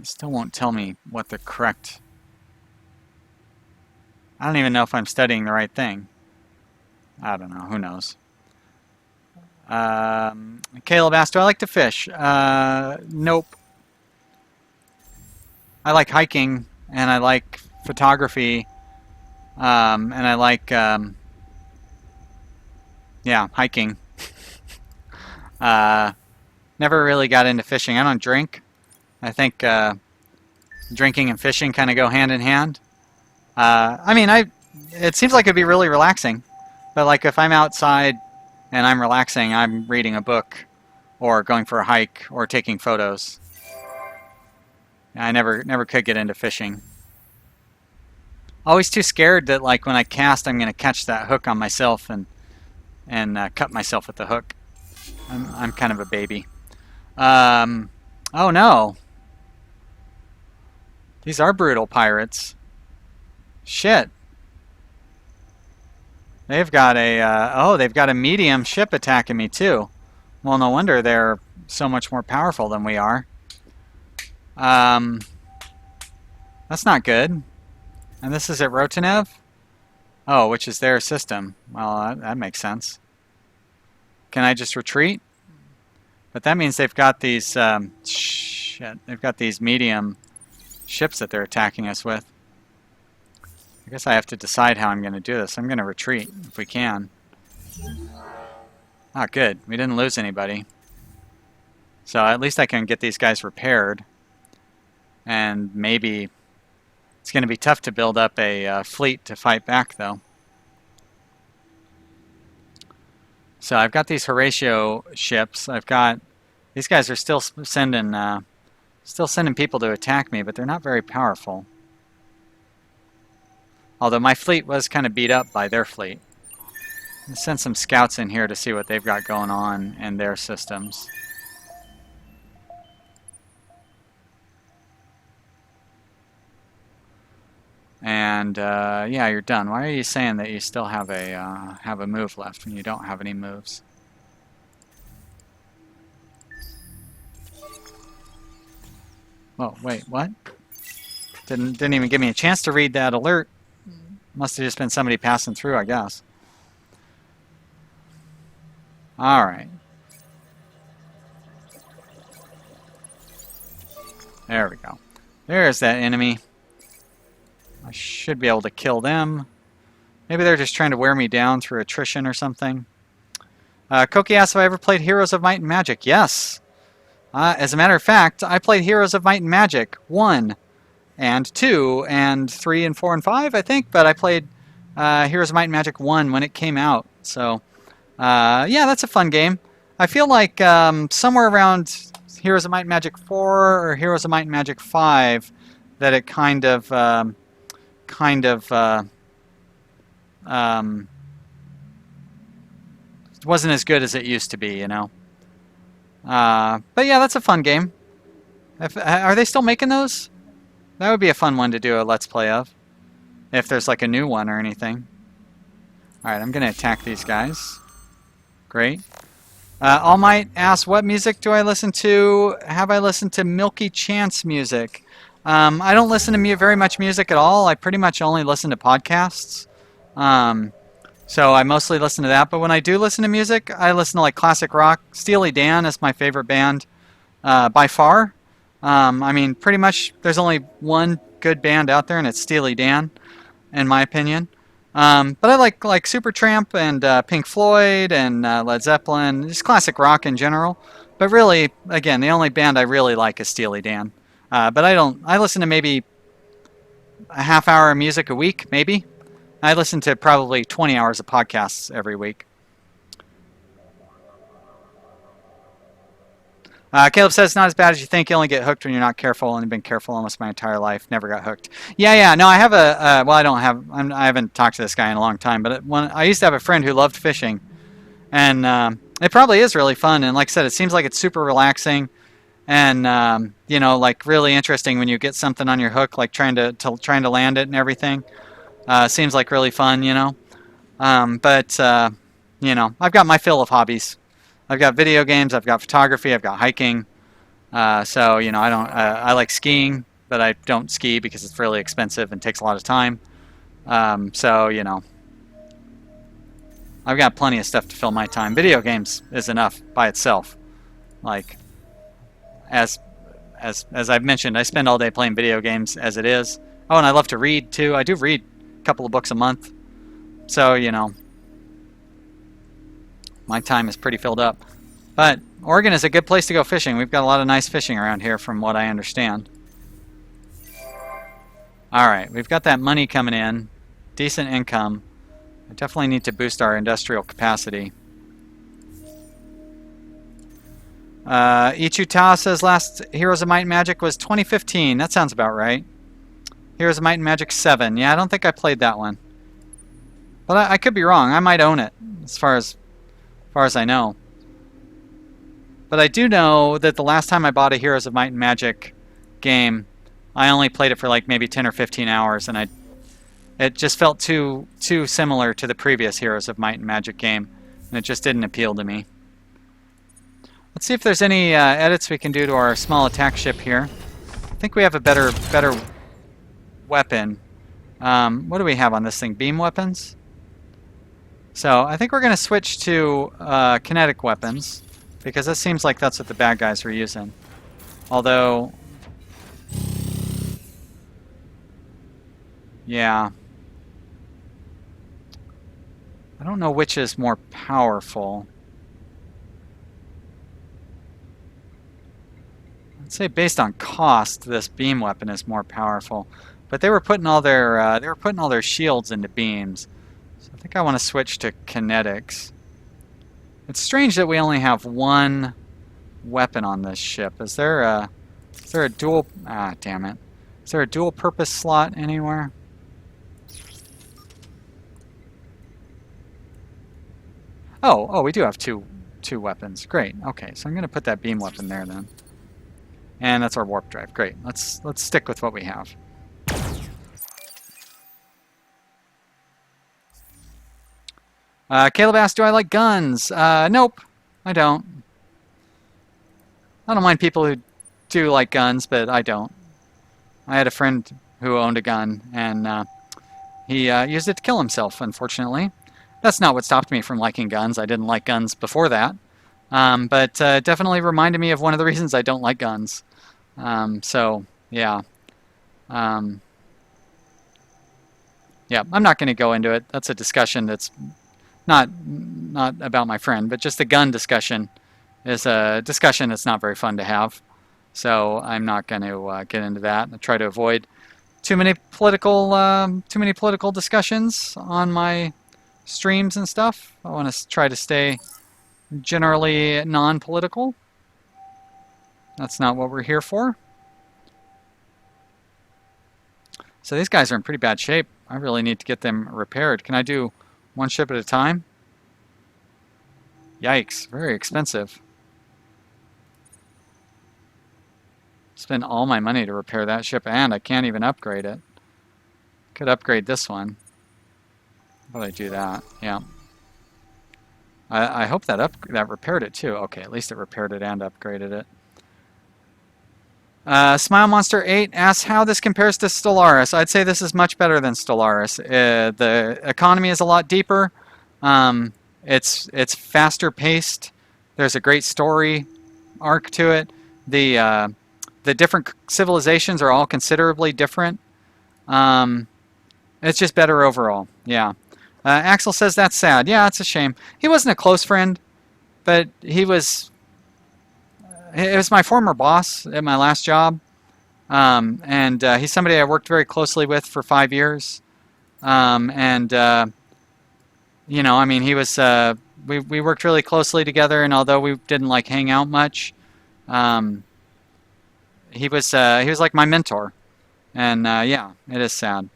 It still won't tell me what the correct... I don't even know if I'm studying the right thing. I don't know. Who knows? Caleb asked, do I like to fish? Nope. I like hiking, and I like photography, and I like, yeah, hiking. Never really got into fishing. I don't drink. I think drinking and fishing kind of go hand in hand. I mean, it seems like it'd be really relaxing, but like if I'm outside and I'm relaxing, I'm reading a book or going for a hike or taking photos. I never could get into fishing. Always too scared that, like, when I cast, I'm going to catch that hook on myself and cut myself with the hook. I'm kind of a baby. Oh no. These are brutal pirates. Shit. They've got a medium ship attacking me too. Well, no wonder they're so much more powerful than we are. That's not good. And this is at Rotanev? Oh, which is their system. Well, that makes sense. Can I just retreat? But that means they've got these, they've got these medium ships that they're attacking us with. I guess I have to decide how I'm going to do this. I'm going to retreat, if we can. Ah, good. We didn't lose anybody. So at least I can get these guys repaired. And maybe... It's going to be tough to build up a fleet to fight back, though. So I've got these Horatio ships. These guys are still sending people to attack me, but they're not very powerful. Although my fleet was kind of beat up by their fleet. I'll send some scouts in here to see what they've got going on in their systems. And yeah, you're done. Why are you saying that you still have a move left when you don't have any moves? Oh, wait, what? Didn't even give me a chance to read that alert. Must have just been somebody passing through, I guess. All right. There we go. There's that enemy. I should be able to kill them. Maybe they're just trying to wear me down through attrition or something. Koki asked if I ever played Heroes of Might and Magic. Yes. As a matter of fact, I played Heroes of Might and Magic 1 and 2 and 3 and 4 and 5, I think. But I played Heroes of Might and Magic 1 when it came out. So, yeah, that's a fun game. I feel like somewhere around Heroes of Might and Magic 4 or Heroes of Might and Magic 5 that it kind of um, wasn't as good as it used to be, you know. But yeah, that's a fun game. Are they still making those? That would be a fun one to do a Let's Play of. If there's like a new one or anything. Alright, I'm going to attack these guys. Great. All Might asks, what music do I listen to? Have I listened to Milky Chance music? I don't listen to very much music at all. I pretty much only listen to podcasts. So I mostly listen to that. But when I do listen to music, I listen to like classic rock. Steely Dan is my favorite band by far. I mean, pretty much there's only one good band out there, and it's Steely Dan, in my opinion. But I like Supertramp and Pink Floyd and Led Zeppelin, just classic rock in general. But really, again, the only band I really like is Steely Dan. But I listen to maybe a half hour of music a week, maybe. I listen to probably 20 hours of podcasts every week. Caleb says, not as bad as you think. You only get hooked when you're not careful, and I've been careful almost my entire life. Never got hooked. Yeah. No, I have well, I haven't talked to this guy in a long time, but I used to have a friend who loved fishing, and it probably is really fun. And like I said, it seems like it's super relaxing, and you know, like really interesting when you get something on your hook, like trying to land it and everything. Seems like really fun, you know. But you know, I've got my fill of hobbies. I've got video games, I've got photography, I've got hiking. So, you know, I like skiing, but I don't ski because it's really expensive and takes a lot of time. So, you know, I've got plenty of stuff to fill my time. Video games is enough by itself. Like, as I've mentioned, I spend all day playing video games as it is. Oh, and I love to read too. I do read a couple of books a month. So, you know, my time is pretty filled up. But Oregon is a good place to go fishing. We've got a lot of nice fishing around here from what I understand. Alright, we've got that money coming in. Decent income. I definitely need to boost our industrial capacity. Ichutao says last Heroes of Might and Magic was 2015. That sounds about right. Heroes of Might and Magic 7. Yeah, I don't think I played that one. But I could be wrong. I might own it, as far as I know. But I do know that the last time I bought a Heroes of Might and Magic game, I only played it for like maybe 10 or 15 hours, and it just felt too similar to the previous Heroes of Might and Magic game, and it just didn't appeal to me. Let's see if there's any edits we can do to our small attack ship here. I think we have a better weapon. What do we have on this thing? Beam weapons? So I think we're going to switch to kinetic weapons, because it seems like that's what the bad guys were using. Although, yeah, I don't know which is more powerful. I'd say based on cost, this beam weapon is more powerful. But they were putting all their shields into beams. So I think I want to switch to kinetics. It's strange that we only have one weapon on this ship. Is there a dual... Ah, damn it. Is there a dual purpose slot anywhere? Oh, we do have two weapons. Great. Okay, so I'm going to put that beam weapon there then. And that's our warp drive. Great. Let's stick with what we have. Caleb asked, do I like guns? Nope, I don't. I don't mind people who do like guns, but I don't. I had a friend who owned a gun, and he used it to kill himself, unfortunately. That's not what stopped me from liking guns. I didn't like guns before that. But definitely reminded me of one of the reasons I don't like guns. So, yeah. Yeah, I'm not going to go into it. That's a discussion that's not about my friend, but just the gun discussion is a discussion that's not very fun to have. So I'm not going to get into that. I try to avoid too many political discussions on my streams and stuff. I want to try to stay generally non-political. That's not what we're here for. So these guys are in pretty bad shape. I really need to get them repaired. Can I do one ship at a time? Yikes, very expensive. Spend all my money to repair that ship, and I can't even upgrade it. Could upgrade this one. How about I do that? Yeah. I hope that repaired it too. Okay, at least it repaired it and upgraded it. Smile Monster 8 asks how this compares to Stellaris. I'd say this is much better than Stellaris. The economy is a lot deeper. It's faster paced. There's a great story arc to it. The different civilizations are all considerably different. It's just better overall. Yeah. Axel says that's sad. Yeah, it's a shame. He wasn't a close friend, but he was. It was my former boss at my last job, and he's somebody I worked very closely with for 5 years. You know, I mean, he was. We worked really closely together, and although we didn't like hang out much, he was like my mentor, and yeah, it is sad.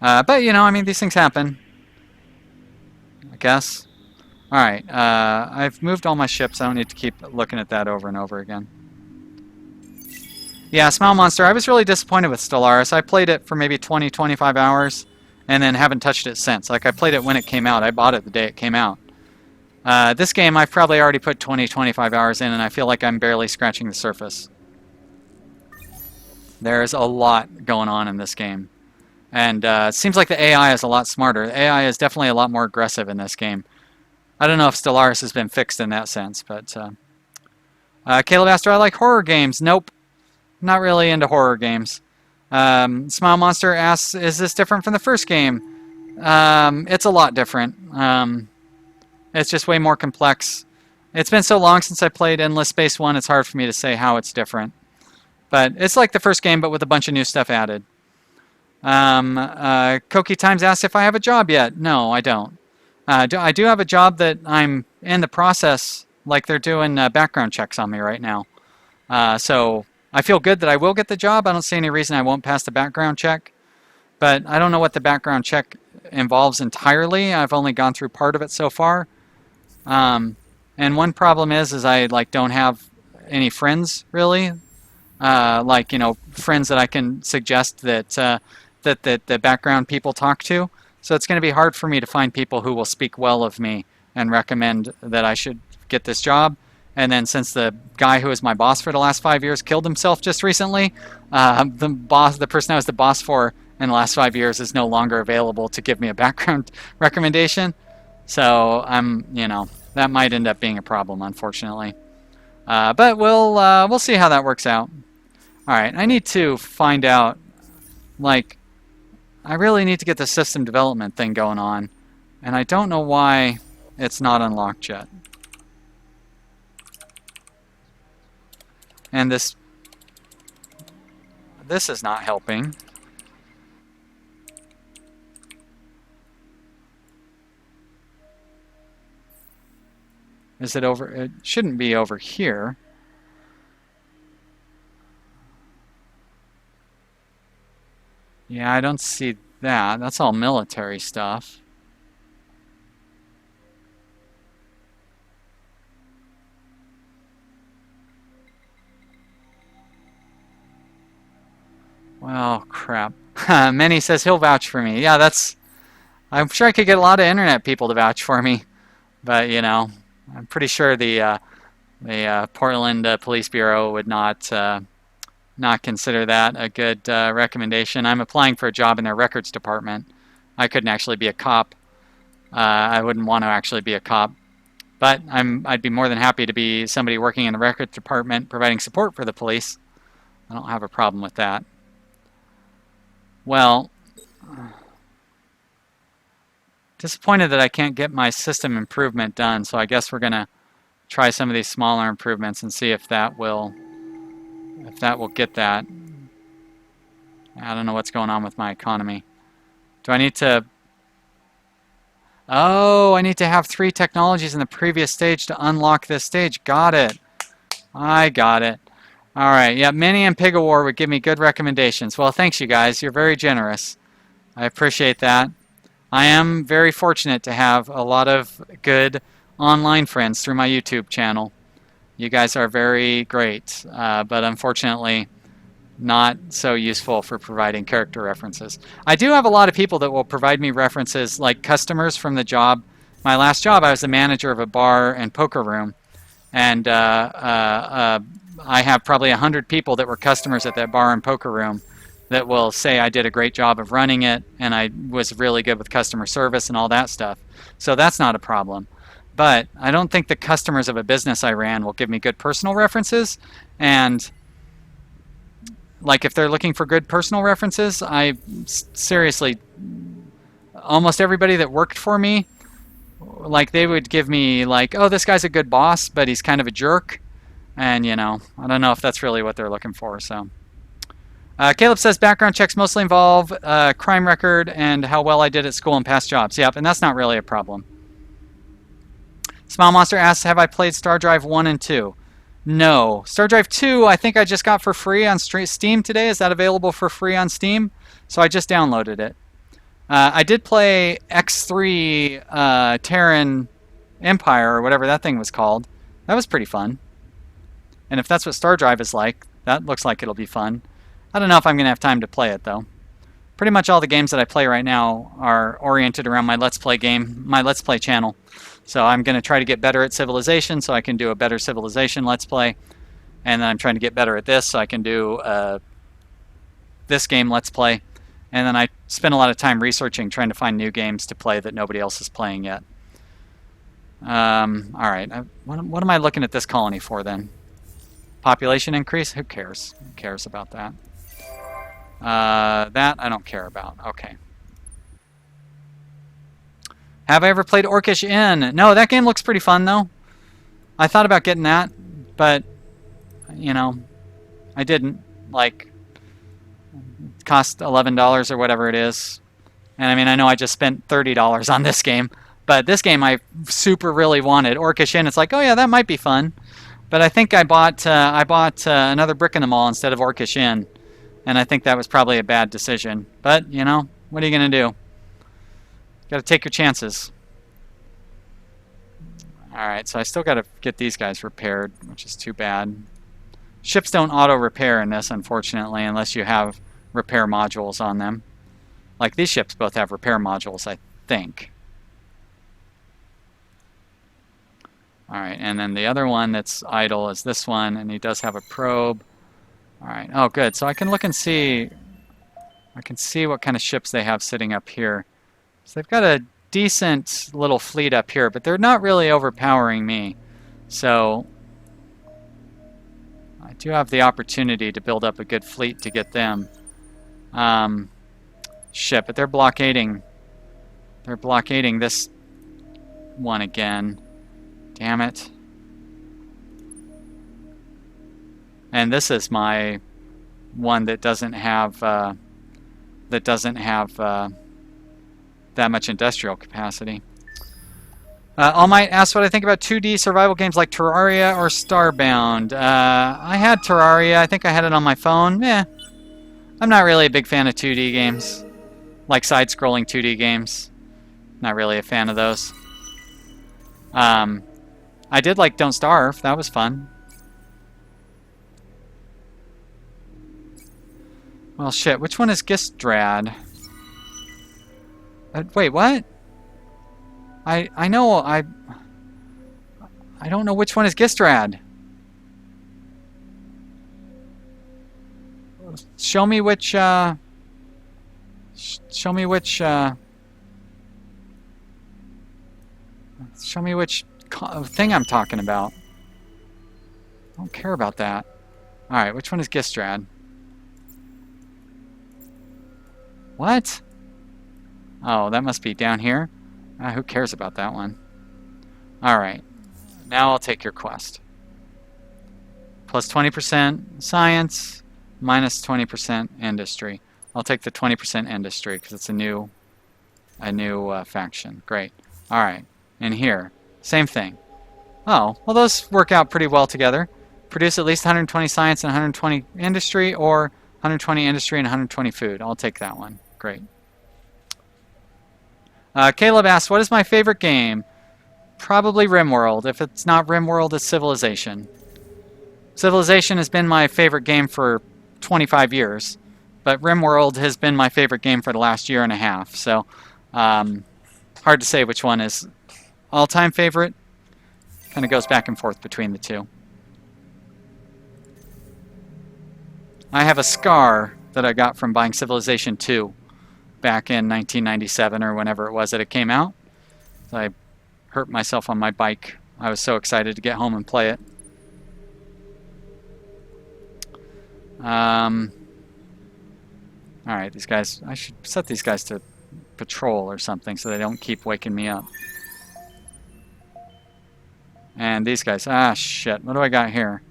But you know, I mean, these things happen, I guess. All right, I've moved all my ships. I don't need to keep looking at that over and over again. Yeah, Smile Monster, I was really disappointed with Stellaris. I played it for maybe 20, 25 hours, and then haven't touched it since. Like, I played it when it came out. I bought it the day it came out. This game, I've probably already put 20, 25 hours in, and I feel like I'm barely scratching the surface. There's a lot going on in this game. And it seems like the AI is a lot smarter. The AI is definitely a lot more aggressive in this game. I don't know if Stellaris has been fixed in that sense, but Caleb Astor, I like horror games. Nope, not really into horror games. Smile Monster asks, is this different from the first game? It's a lot different. It's just way more complex. It's been so long since I played Endless Space 1, it's hard for me to say how it's different. But it's like the first game, but with a bunch of new stuff added. Koki Times asks if I have a job yet. No, I don't. I do have a job that I'm in the process, like they're doing background checks on me right now. So I feel good that I will get the job. I don't see any reason I won't pass the background check. But I don't know what the background check involves entirely. I've only gone through part of it so far. And one problem is I like don't have any friends really. Like, you know, friends that I can suggest that that the background people talk to. So it's going to be hard for me to find people who will speak well of me and recommend that I should get this job. And then since the guy who was my boss for the last 5 years killed himself just recently, the person I was the boss for in the last 5 years is no longer available to give me a background recommendation. So you know, that might end up being a problem, unfortunately. But we'll see how that works out. All right, I need to find out, like, I really need to get the system development thing going on, and I don't know why it's not unlocked yet. And this is not helping. Is it over? It shouldn't be over here. Yeah, I don't see that. That's all military stuff. Well, crap. Manny says he'll vouch for me. Yeah, I'm sure I could get a lot of internet people to vouch for me. But, you know, I'm pretty sure the Portland Police Bureau would not consider that a good recommendation. I'm applying for a job in their records department. I couldn't actually be a cop. I wouldn't want to actually be a cop. But I'd be more than happy to be somebody working in the records department providing support for the police. I don't have a problem with that. Well, disappointed that I can't get my system improvement done, so I guess we're going to try some of these smaller improvements and see if that will If that will get that. I don't know what's going on with my economy. Do I need to... Oh, I need to have 3 technologies in the previous stage to unlock this stage. Got it. I got it. All right. Yeah, Mini and Pigawar would give me good recommendations. Well, thanks, you guys. You're very generous. I appreciate that. I am very fortunate to have a lot of good online friends through my YouTube channel. You guys are very great, but unfortunately not so useful for providing character references. I do have a lot of people that will provide me references, like customers from the job. My last job, I was the manager of a bar and poker room, and I have probably 100 people that were customers at that bar and poker room that will say I did a great job of running it and I was really good with customer service and all that stuff. So that's not a problem. But I don't think the customers of a business I ran will give me good personal references. And like if they're looking for good personal references, I seriously, almost everybody that worked for me, like they would give me like, oh, this guy's a good boss, but he's kind of a jerk. And, you know, I don't know if that's really what they're looking for. So Caleb says background checks mostly involve crime record and how well I did at school and past jobs. Yep, and that's not really a problem. Smile Monster asks, have I played Star Drive 1 and 2? No. Star Drive 2, I think I just got for free on Steam today. Is that available for free on Steam? So I just downloaded it. I did play X3 Terran Empire, or whatever that thing was called. That was pretty fun. And if that's what Star Drive is like, that looks like it'll be fun. I don't know if I'm going to have time to play it, though. Pretty much all the games that I play right now are oriented around my Let's Play channel. So I'm going to try to get better at Civilization so I can do a better Civilization Let's Play. And then I'm trying to get better at this so I can do this game Let's Play. And then I spend a lot of time researching, trying to find new games to play that nobody else is playing yet. All right. What am I looking at this colony for then? Population increase? Who cares? Who cares about that? That I don't care about. Okay. Have I ever played Orcish Inn? No, that game looks pretty fun, though. I thought about getting that, but, you know, I didn't. Like, it cost $11 or whatever it is. And, I mean, I know I just spent $30 on this game, but this game I super really wanted. Orcish Inn, it's like, oh, yeah, that might be fun. But I think I bought another Brick in the Mall instead of Orcish Inn. And I think that was probably a bad decision. But, you know, what are you going to do? Got to take your chances. Alright, so I still got to get these guys repaired, which is too bad. Ships don't auto-repair in this, unfortunately, unless you have repair modules on them. Like, these ships both have repair modules, I think. Alright, and then the other one that's idle is this one, and he does have a probe. Alright, oh good, so I can look and see... I can see what kind of ships they have sitting up here. So they've got a decent little fleet up here, but they're not really overpowering me. So I do have the opportunity to build up a good fleet to get them. Shit, but they're blockading. They're blockading this one again. Damn it. And this is my one that doesn't have that much industrial capacity. All Might asks what I think about 2D survival games like Terraria or Starbound. I had Terraria. I think I had it on my phone. I'm not really a big fan of 2D games. Like side-scrolling 2D games. Not really a fan of those. I did like Don't Starve. That was fun. Well, shit. Which one is Gistrad? Wait, what? I know, I don't know which one is Gistrad. Show me which, show me which thing I'm talking about. I don't care about that. Alright, which one is Gistrad? What? Oh, that must be down here? Who cares about that one? Alright. Now I'll take your quest. plus 20% science, minus 20% industry. I'll take the 20% industry because it's a new faction. Great. All right. And here, same thing. Oh, well, those work out pretty well together. Produce at least 120 science and 120 industry, or 120 industry and 120 food. I'll take that one. Great. Caleb asks, what is my favorite game? Probably RimWorld. If it's not RimWorld, it's Civilization. Civilization has been my favorite game for 25 years, but RimWorld has been my favorite game for the last year and a half. So, hard to say which one is all-time favorite. Kind of goes back and forth between the two. I have a scar that I got from buying Civilization 2 back in 1997 or whenever it was that it came out. So I hurt myself on my bike. I was so excited to get home and play it. Alright, these guys, I should set these guys to patrol or something so they don't keep waking me up. And these guys, ah shit, what do I got here?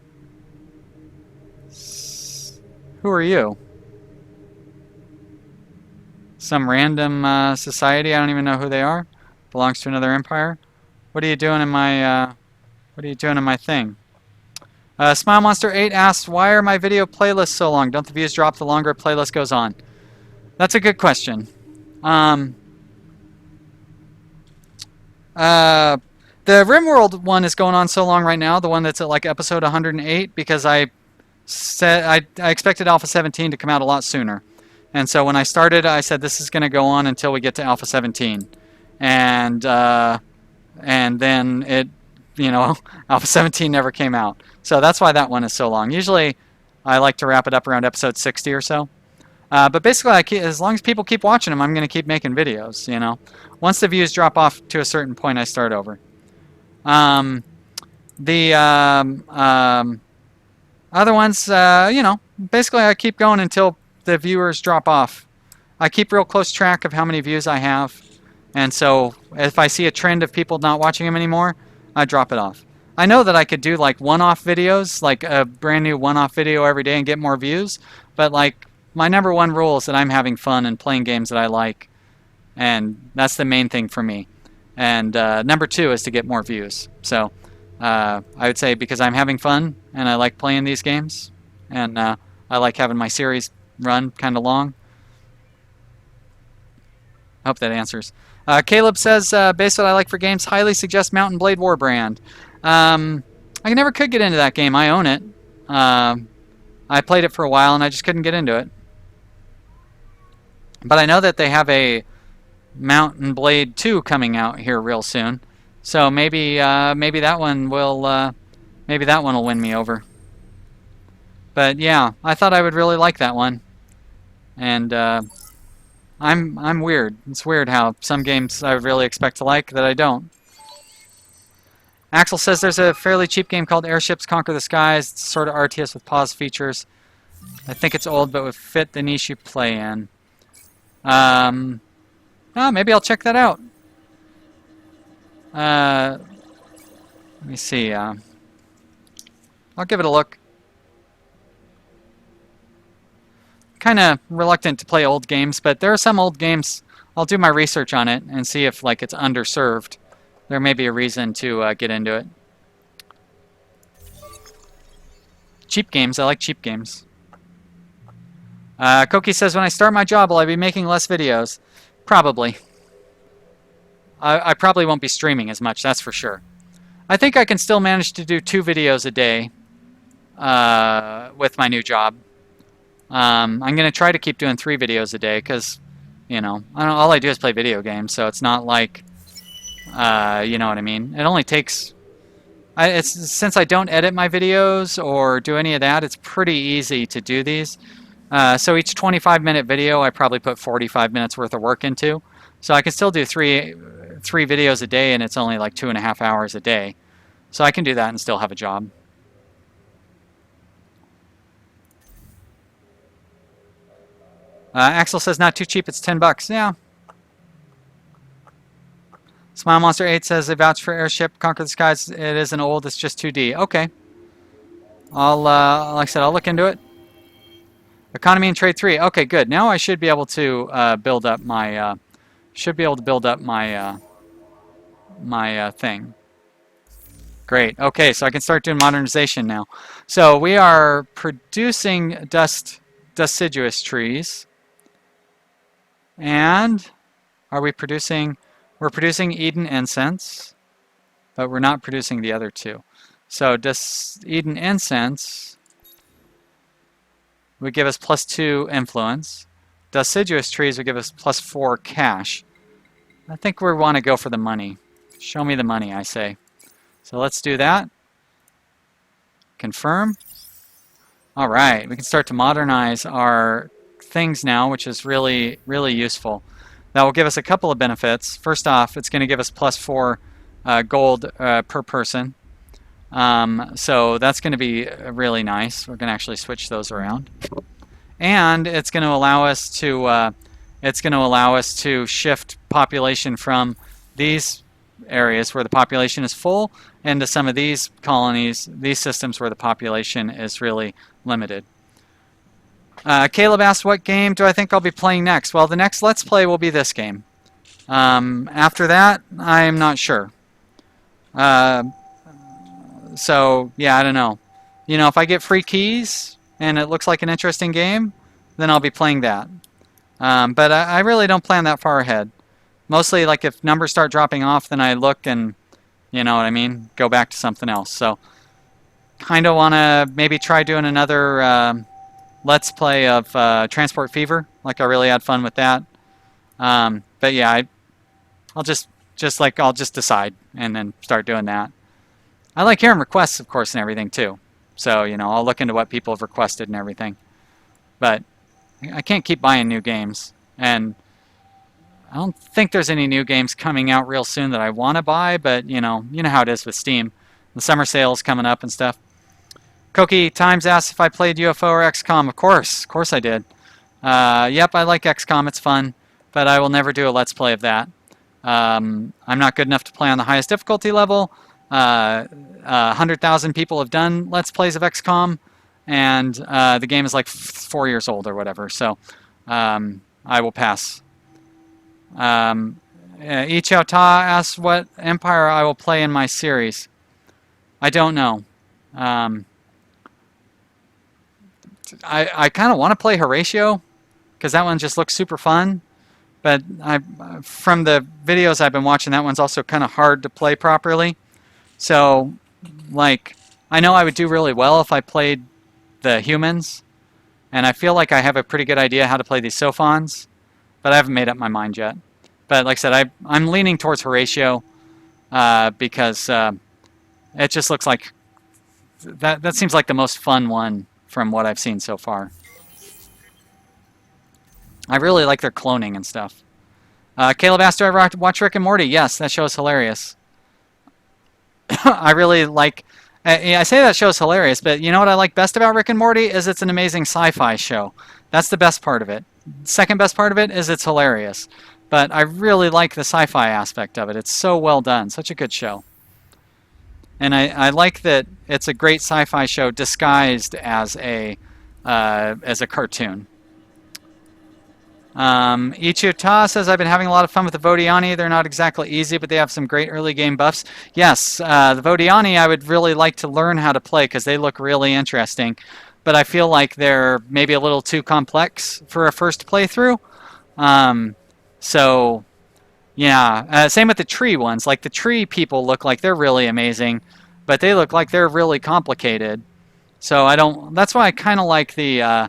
Who are you? Some random society, I don't even know who they are. Belongs to another empire. What are you doing in my thing? Smile Monster 8 asks, why are my video playlists so long? Don't the views drop the longer a playlist goes on? That's a good question. The RimWorld one is going on so long right now, the one that's at like episode 108, because I said I expected Alpha 17 to come out a lot sooner. And so when I started, I said this is going to go on until we get to Alpha 17. And then it, you know, Alpha 17 never came out. So that's why that one is so long. Usually I like to wrap it up around episode 60 or so. But basically, as long as people keep watching them, I'm going to keep making videos, you know. Once the views drop off to a certain point, I start over. Other ones, you know, basically I keep going until the viewers drop off. I keep real close track of how many views I have. And so if I see a trend of people not watching them anymore, I drop it off. I know that I could do like one-off videos, like a brand new one-off video every day and get more views. But like my number one rule is that I'm having fun and playing games that I like. And that's the main thing for me. And number two is to get more views. So I would say because I'm having fun and I like playing these games. And I like having my series run kind of long. I hope that answers. Caleb says, based on what I like for games, highly suggest Mountain Blade Warbrand. I never could get into that game. I own it. I played it for a while and I just couldn't get into it. But I know that they have a Mountain Blade 2 coming out here real soon. So maybe that one will win me over. But yeah, I thought I would really like that one. And I'm weird. It's weird how some games I really expect to like that I don't. Axel says there's a fairly cheap game called Airships Conquer the Skies. It's sort of RTS with pause features. I think it's old, but would fit the niche you play in. Maybe I'll check that out. Let me see. I'll give it a look. Kind of reluctant to play old games, but there are some old games. I'll do my research on it and see if like it's underserved. There may be a reason to get into it. Cheap games. I like cheap games. Koki says, when I start my job, will I be making less videos? Probably. I probably won't be streaming as much, that's for sure. I think I can still manage to do 2 videos a day with my new job. I'm going to try to keep doing 3 videos a day because, you know, all I do is play video games, so it's not like, you know what I mean? It only takes... since I don't edit my videos or do any of that, it's pretty easy to do these. So each 25-minute video, I probably put 45 minutes worth of work into. So I can still do three videos a day, and it's only like 2.5 hours a day. So I can do that and still have a job. Axel says not too cheap, it's $10. Yeah. Smile Monster 8 says they vouch for Airship Conquer the Skies. It isn't old, it's just 2D. Okay. like I said, I'll look into it. Economy and trade 3. Okay, good. Now I should be able to build up my my thing. Great. Okay, so I can start doing modernization now. So we are producing deciduous trees. And are we producing? We're producing Eden incense, but we're not producing the other two. So Eden incense would give us +2 influence. Deciduous trees would give us +4 cash. I think we want to go for the money. Show me the money, I say. So let's do that. Confirm. All right, we can start to modernize our things now, which is really, really useful. That will give us a couple of benefits. First off, it's going to give us +4 gold per person. So that's going to be really nice. We're going to actually switch those around. And it's going to allow us to shift population from these areas where the population is full into some of these colonies, these systems where the population is really limited. Caleb asked, what game do I think I'll be playing next? Well, the next Let's Play will be this game. After that, I'm not sure. So, yeah, I don't know. You know, if I get free keys and it looks like an interesting game, then I'll be playing that. But I really don't plan that far ahead. Mostly, like, if numbers start dropping off, then I look and, you know what I mean, go back to something else. So, kind of want to maybe try doing another Let's Play of Transport Fever. Like, I really had fun with that. But yeah, I'll just decide and then start doing that. I like hearing requests, of course, and everything too. So, you know, I'll look into what people have requested and everything. But I can't keep buying new games, and I don't think there's any new games coming out real soon that I want to buy, but you know how it is with Steam. The summer sale's coming up and stuff. Koki Times asks if I played UFO or XCOM. Of course I did. Yep, I like XCOM, it's fun, but I will never do a Let's Play of that. I'm not good enough to play on the highest difficulty level. 100,000 people have done Let's Plays of XCOM, and the game is like 4 years old or whatever, so I will pass. Ichao Ta asks what Empire I will play in my series. I don't know. I kind of want to play Horatio, because that one just looks super fun. But from the videos I've been watching, that one's also kind of hard to play properly. So, like, I know I would do really well if I played the humans, and I feel like I have a pretty good idea how to play these Sophons, but I haven't made up my mind yet. But like I said, I'm leaning towards Horatio because it just looks like that seems like the most fun one from what I've seen so far. I really like their cloning and stuff. Caleb asked, do I watch Rick and Morty? Yes, that show is hilarious. I really like... I say that show is hilarious, but you know what I like best about Rick and Morty is it's an amazing sci-fi show. That's the best part of it. Second best part of it is it's hilarious. But I really like the sci-fi aspect of it. It's so well done. Such a good show. And I like that it's a great sci-fi show disguised as a cartoon. Ichio says, I've been having a lot of fun with the Vodiani. They're not exactly easy, but they have some great early game buffs. Yes, the Vodiani I would really like to learn how to play because they look really interesting. But I feel like they're maybe a little too complex for a first playthrough. So, yeah. Same with the tree ones. Like the tree people look like they're really amazing, but they look like they're really complicated. So I don't... That's why I kind of like the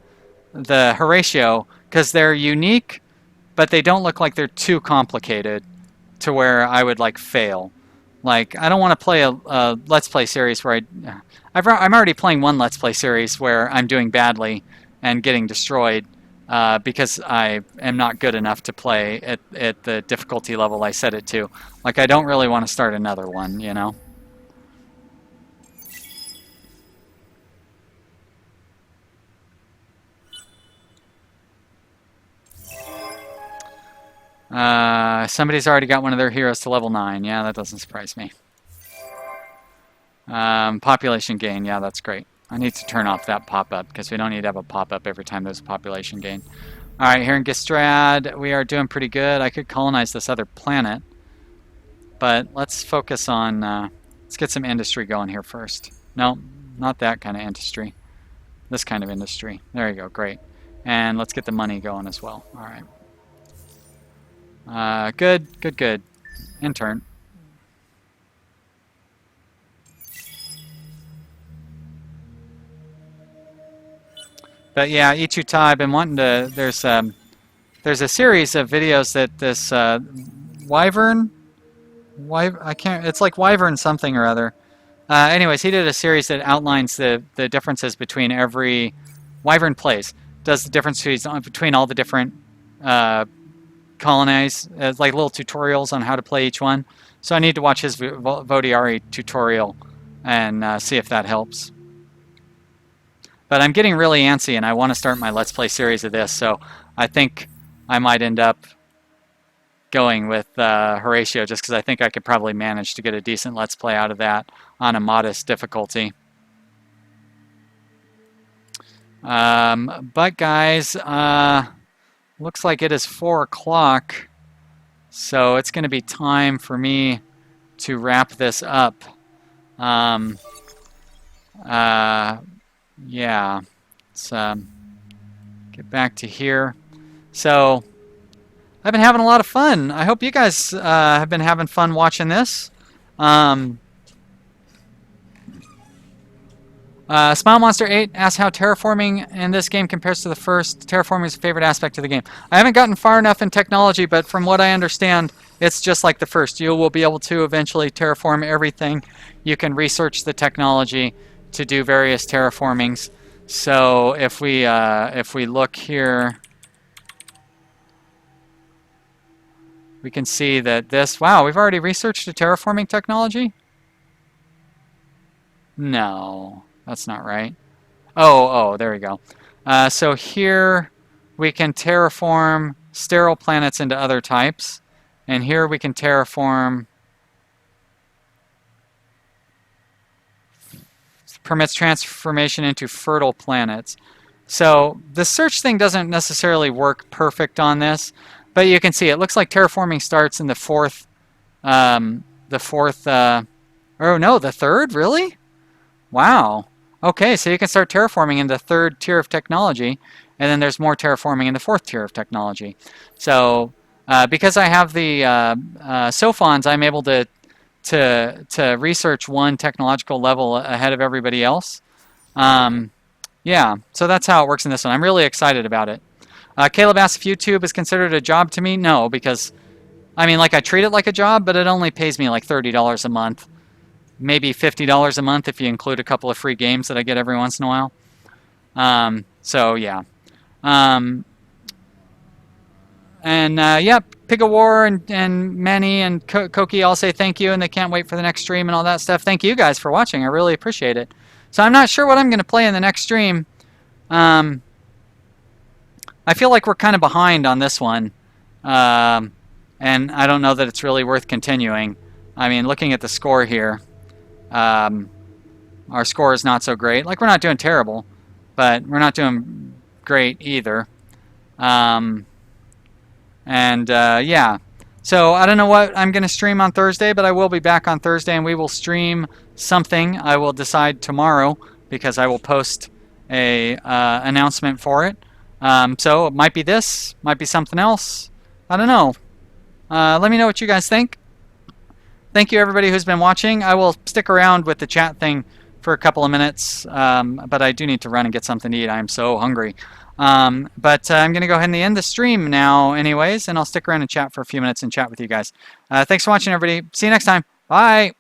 Horatio, because they're unique, but they don't look like they're too complicated to where I would like fail. Like, I don't want to play a Let's Play series where I'm already playing one Let's Play series where I'm doing badly and getting destroyed because I am not good enough to play at the difficulty level I set it to. Like, I don't really want to start another one, you know? Somebody's already got one of their heroes to level 9. Yeah, that doesn't surprise me. Population gain. Yeah, that's great. I need to turn off that pop-up because we don't need to have a pop-up every time there's a population gain. All right, here in Gistrad, we are doing pretty good. I could colonize this other planet, but let's focus on, let's get some industry going here first. No, not that kind of industry. This kind of industry. There you go, great. And let's get the money going as well. All right. Good, good, good. Intern. But yeah, Ichutai, I've been wanting to, there's a series of videos that this Wyvern, I can't, it's like Wyvern something or other. Anyways, he did a series that outlines the differences between every Wyvern plays. Does the difference between all the different colonies, like little tutorials on how to play each one. So I need to watch his Vodiari tutorial and see if that helps. But I'm getting really antsy and I want to start my Let's Play series of this, so I think I might end up going with Horatio just because I think I could probably manage to get a decent Let's Play out of that on a modest difficulty. But guys, looks like it is 4 o'clock, so it's going to be time for me to wrap this up. Yeah, let's get back to here. So I've been having a lot of fun. I hope you guys have been having fun watching this. Smile Monster 8 asks how terraforming in this game compares to the first. Terraforming is a favorite aspect of the game. I haven't gotten far enough in technology, but from what I understand, it's just like the first. You will be able to eventually terraform everything. You can research the technology to do various terraformings. So if we look here, we can see that this, wow, we've already researched a terraforming technology? No, that's not right. Oh, there we go. So here we can terraform sterile planets into other types. And here we can terraform, permits transformation into fertile planets. So the search thing doesn't necessarily work perfect on this, but you can see it looks like terraforming starts in the the third, really? Wow. Okay, so you can start terraforming in the 3rd tier of technology, and then there's more terraforming in the 4th tier of technology. So because I have the Sophons, I'm able to research one technological level ahead of everybody else. Yeah, so that's how it works in this one. I'm really excited about it. Caleb asks if YouTube is considered a job to me. No, because, I mean, like, I treat it like a job, but it only pays me like $30 a month. Maybe $50 a month if you include a couple of free games that I get every once in a while. So, yeah. Yeah, Pig of War and Manny and Koki all say thank you, and they can't wait for the next stream and all that stuff. Thank you guys for watching. I really appreciate it. So I'm not sure what I'm going to play in the next stream. I feel like we're kind of behind on this one. And I don't know that it's really worth continuing. I mean, looking at the score here, our score is not so great. Like, we're not doing terrible, but we're not doing great either. Yeah. So I don't know what I'm going to stream on Thursday, but I will be back on Thursday, and we will stream something. I will decide tomorrow because I will post a announcement for it. So it might be this, might be something else. I don't know. Let me know what you guys think. Thank you, everybody who's been watching. I will stick around with the chat thing for a couple of minutes, but I do need to run and get something to eat. I am so hungry. But I'm going to go ahead and end the stream now anyways, and I'll stick around and chat for a few minutes and chat with you guys. Thanks for watching, everybody. See you next time. Bye.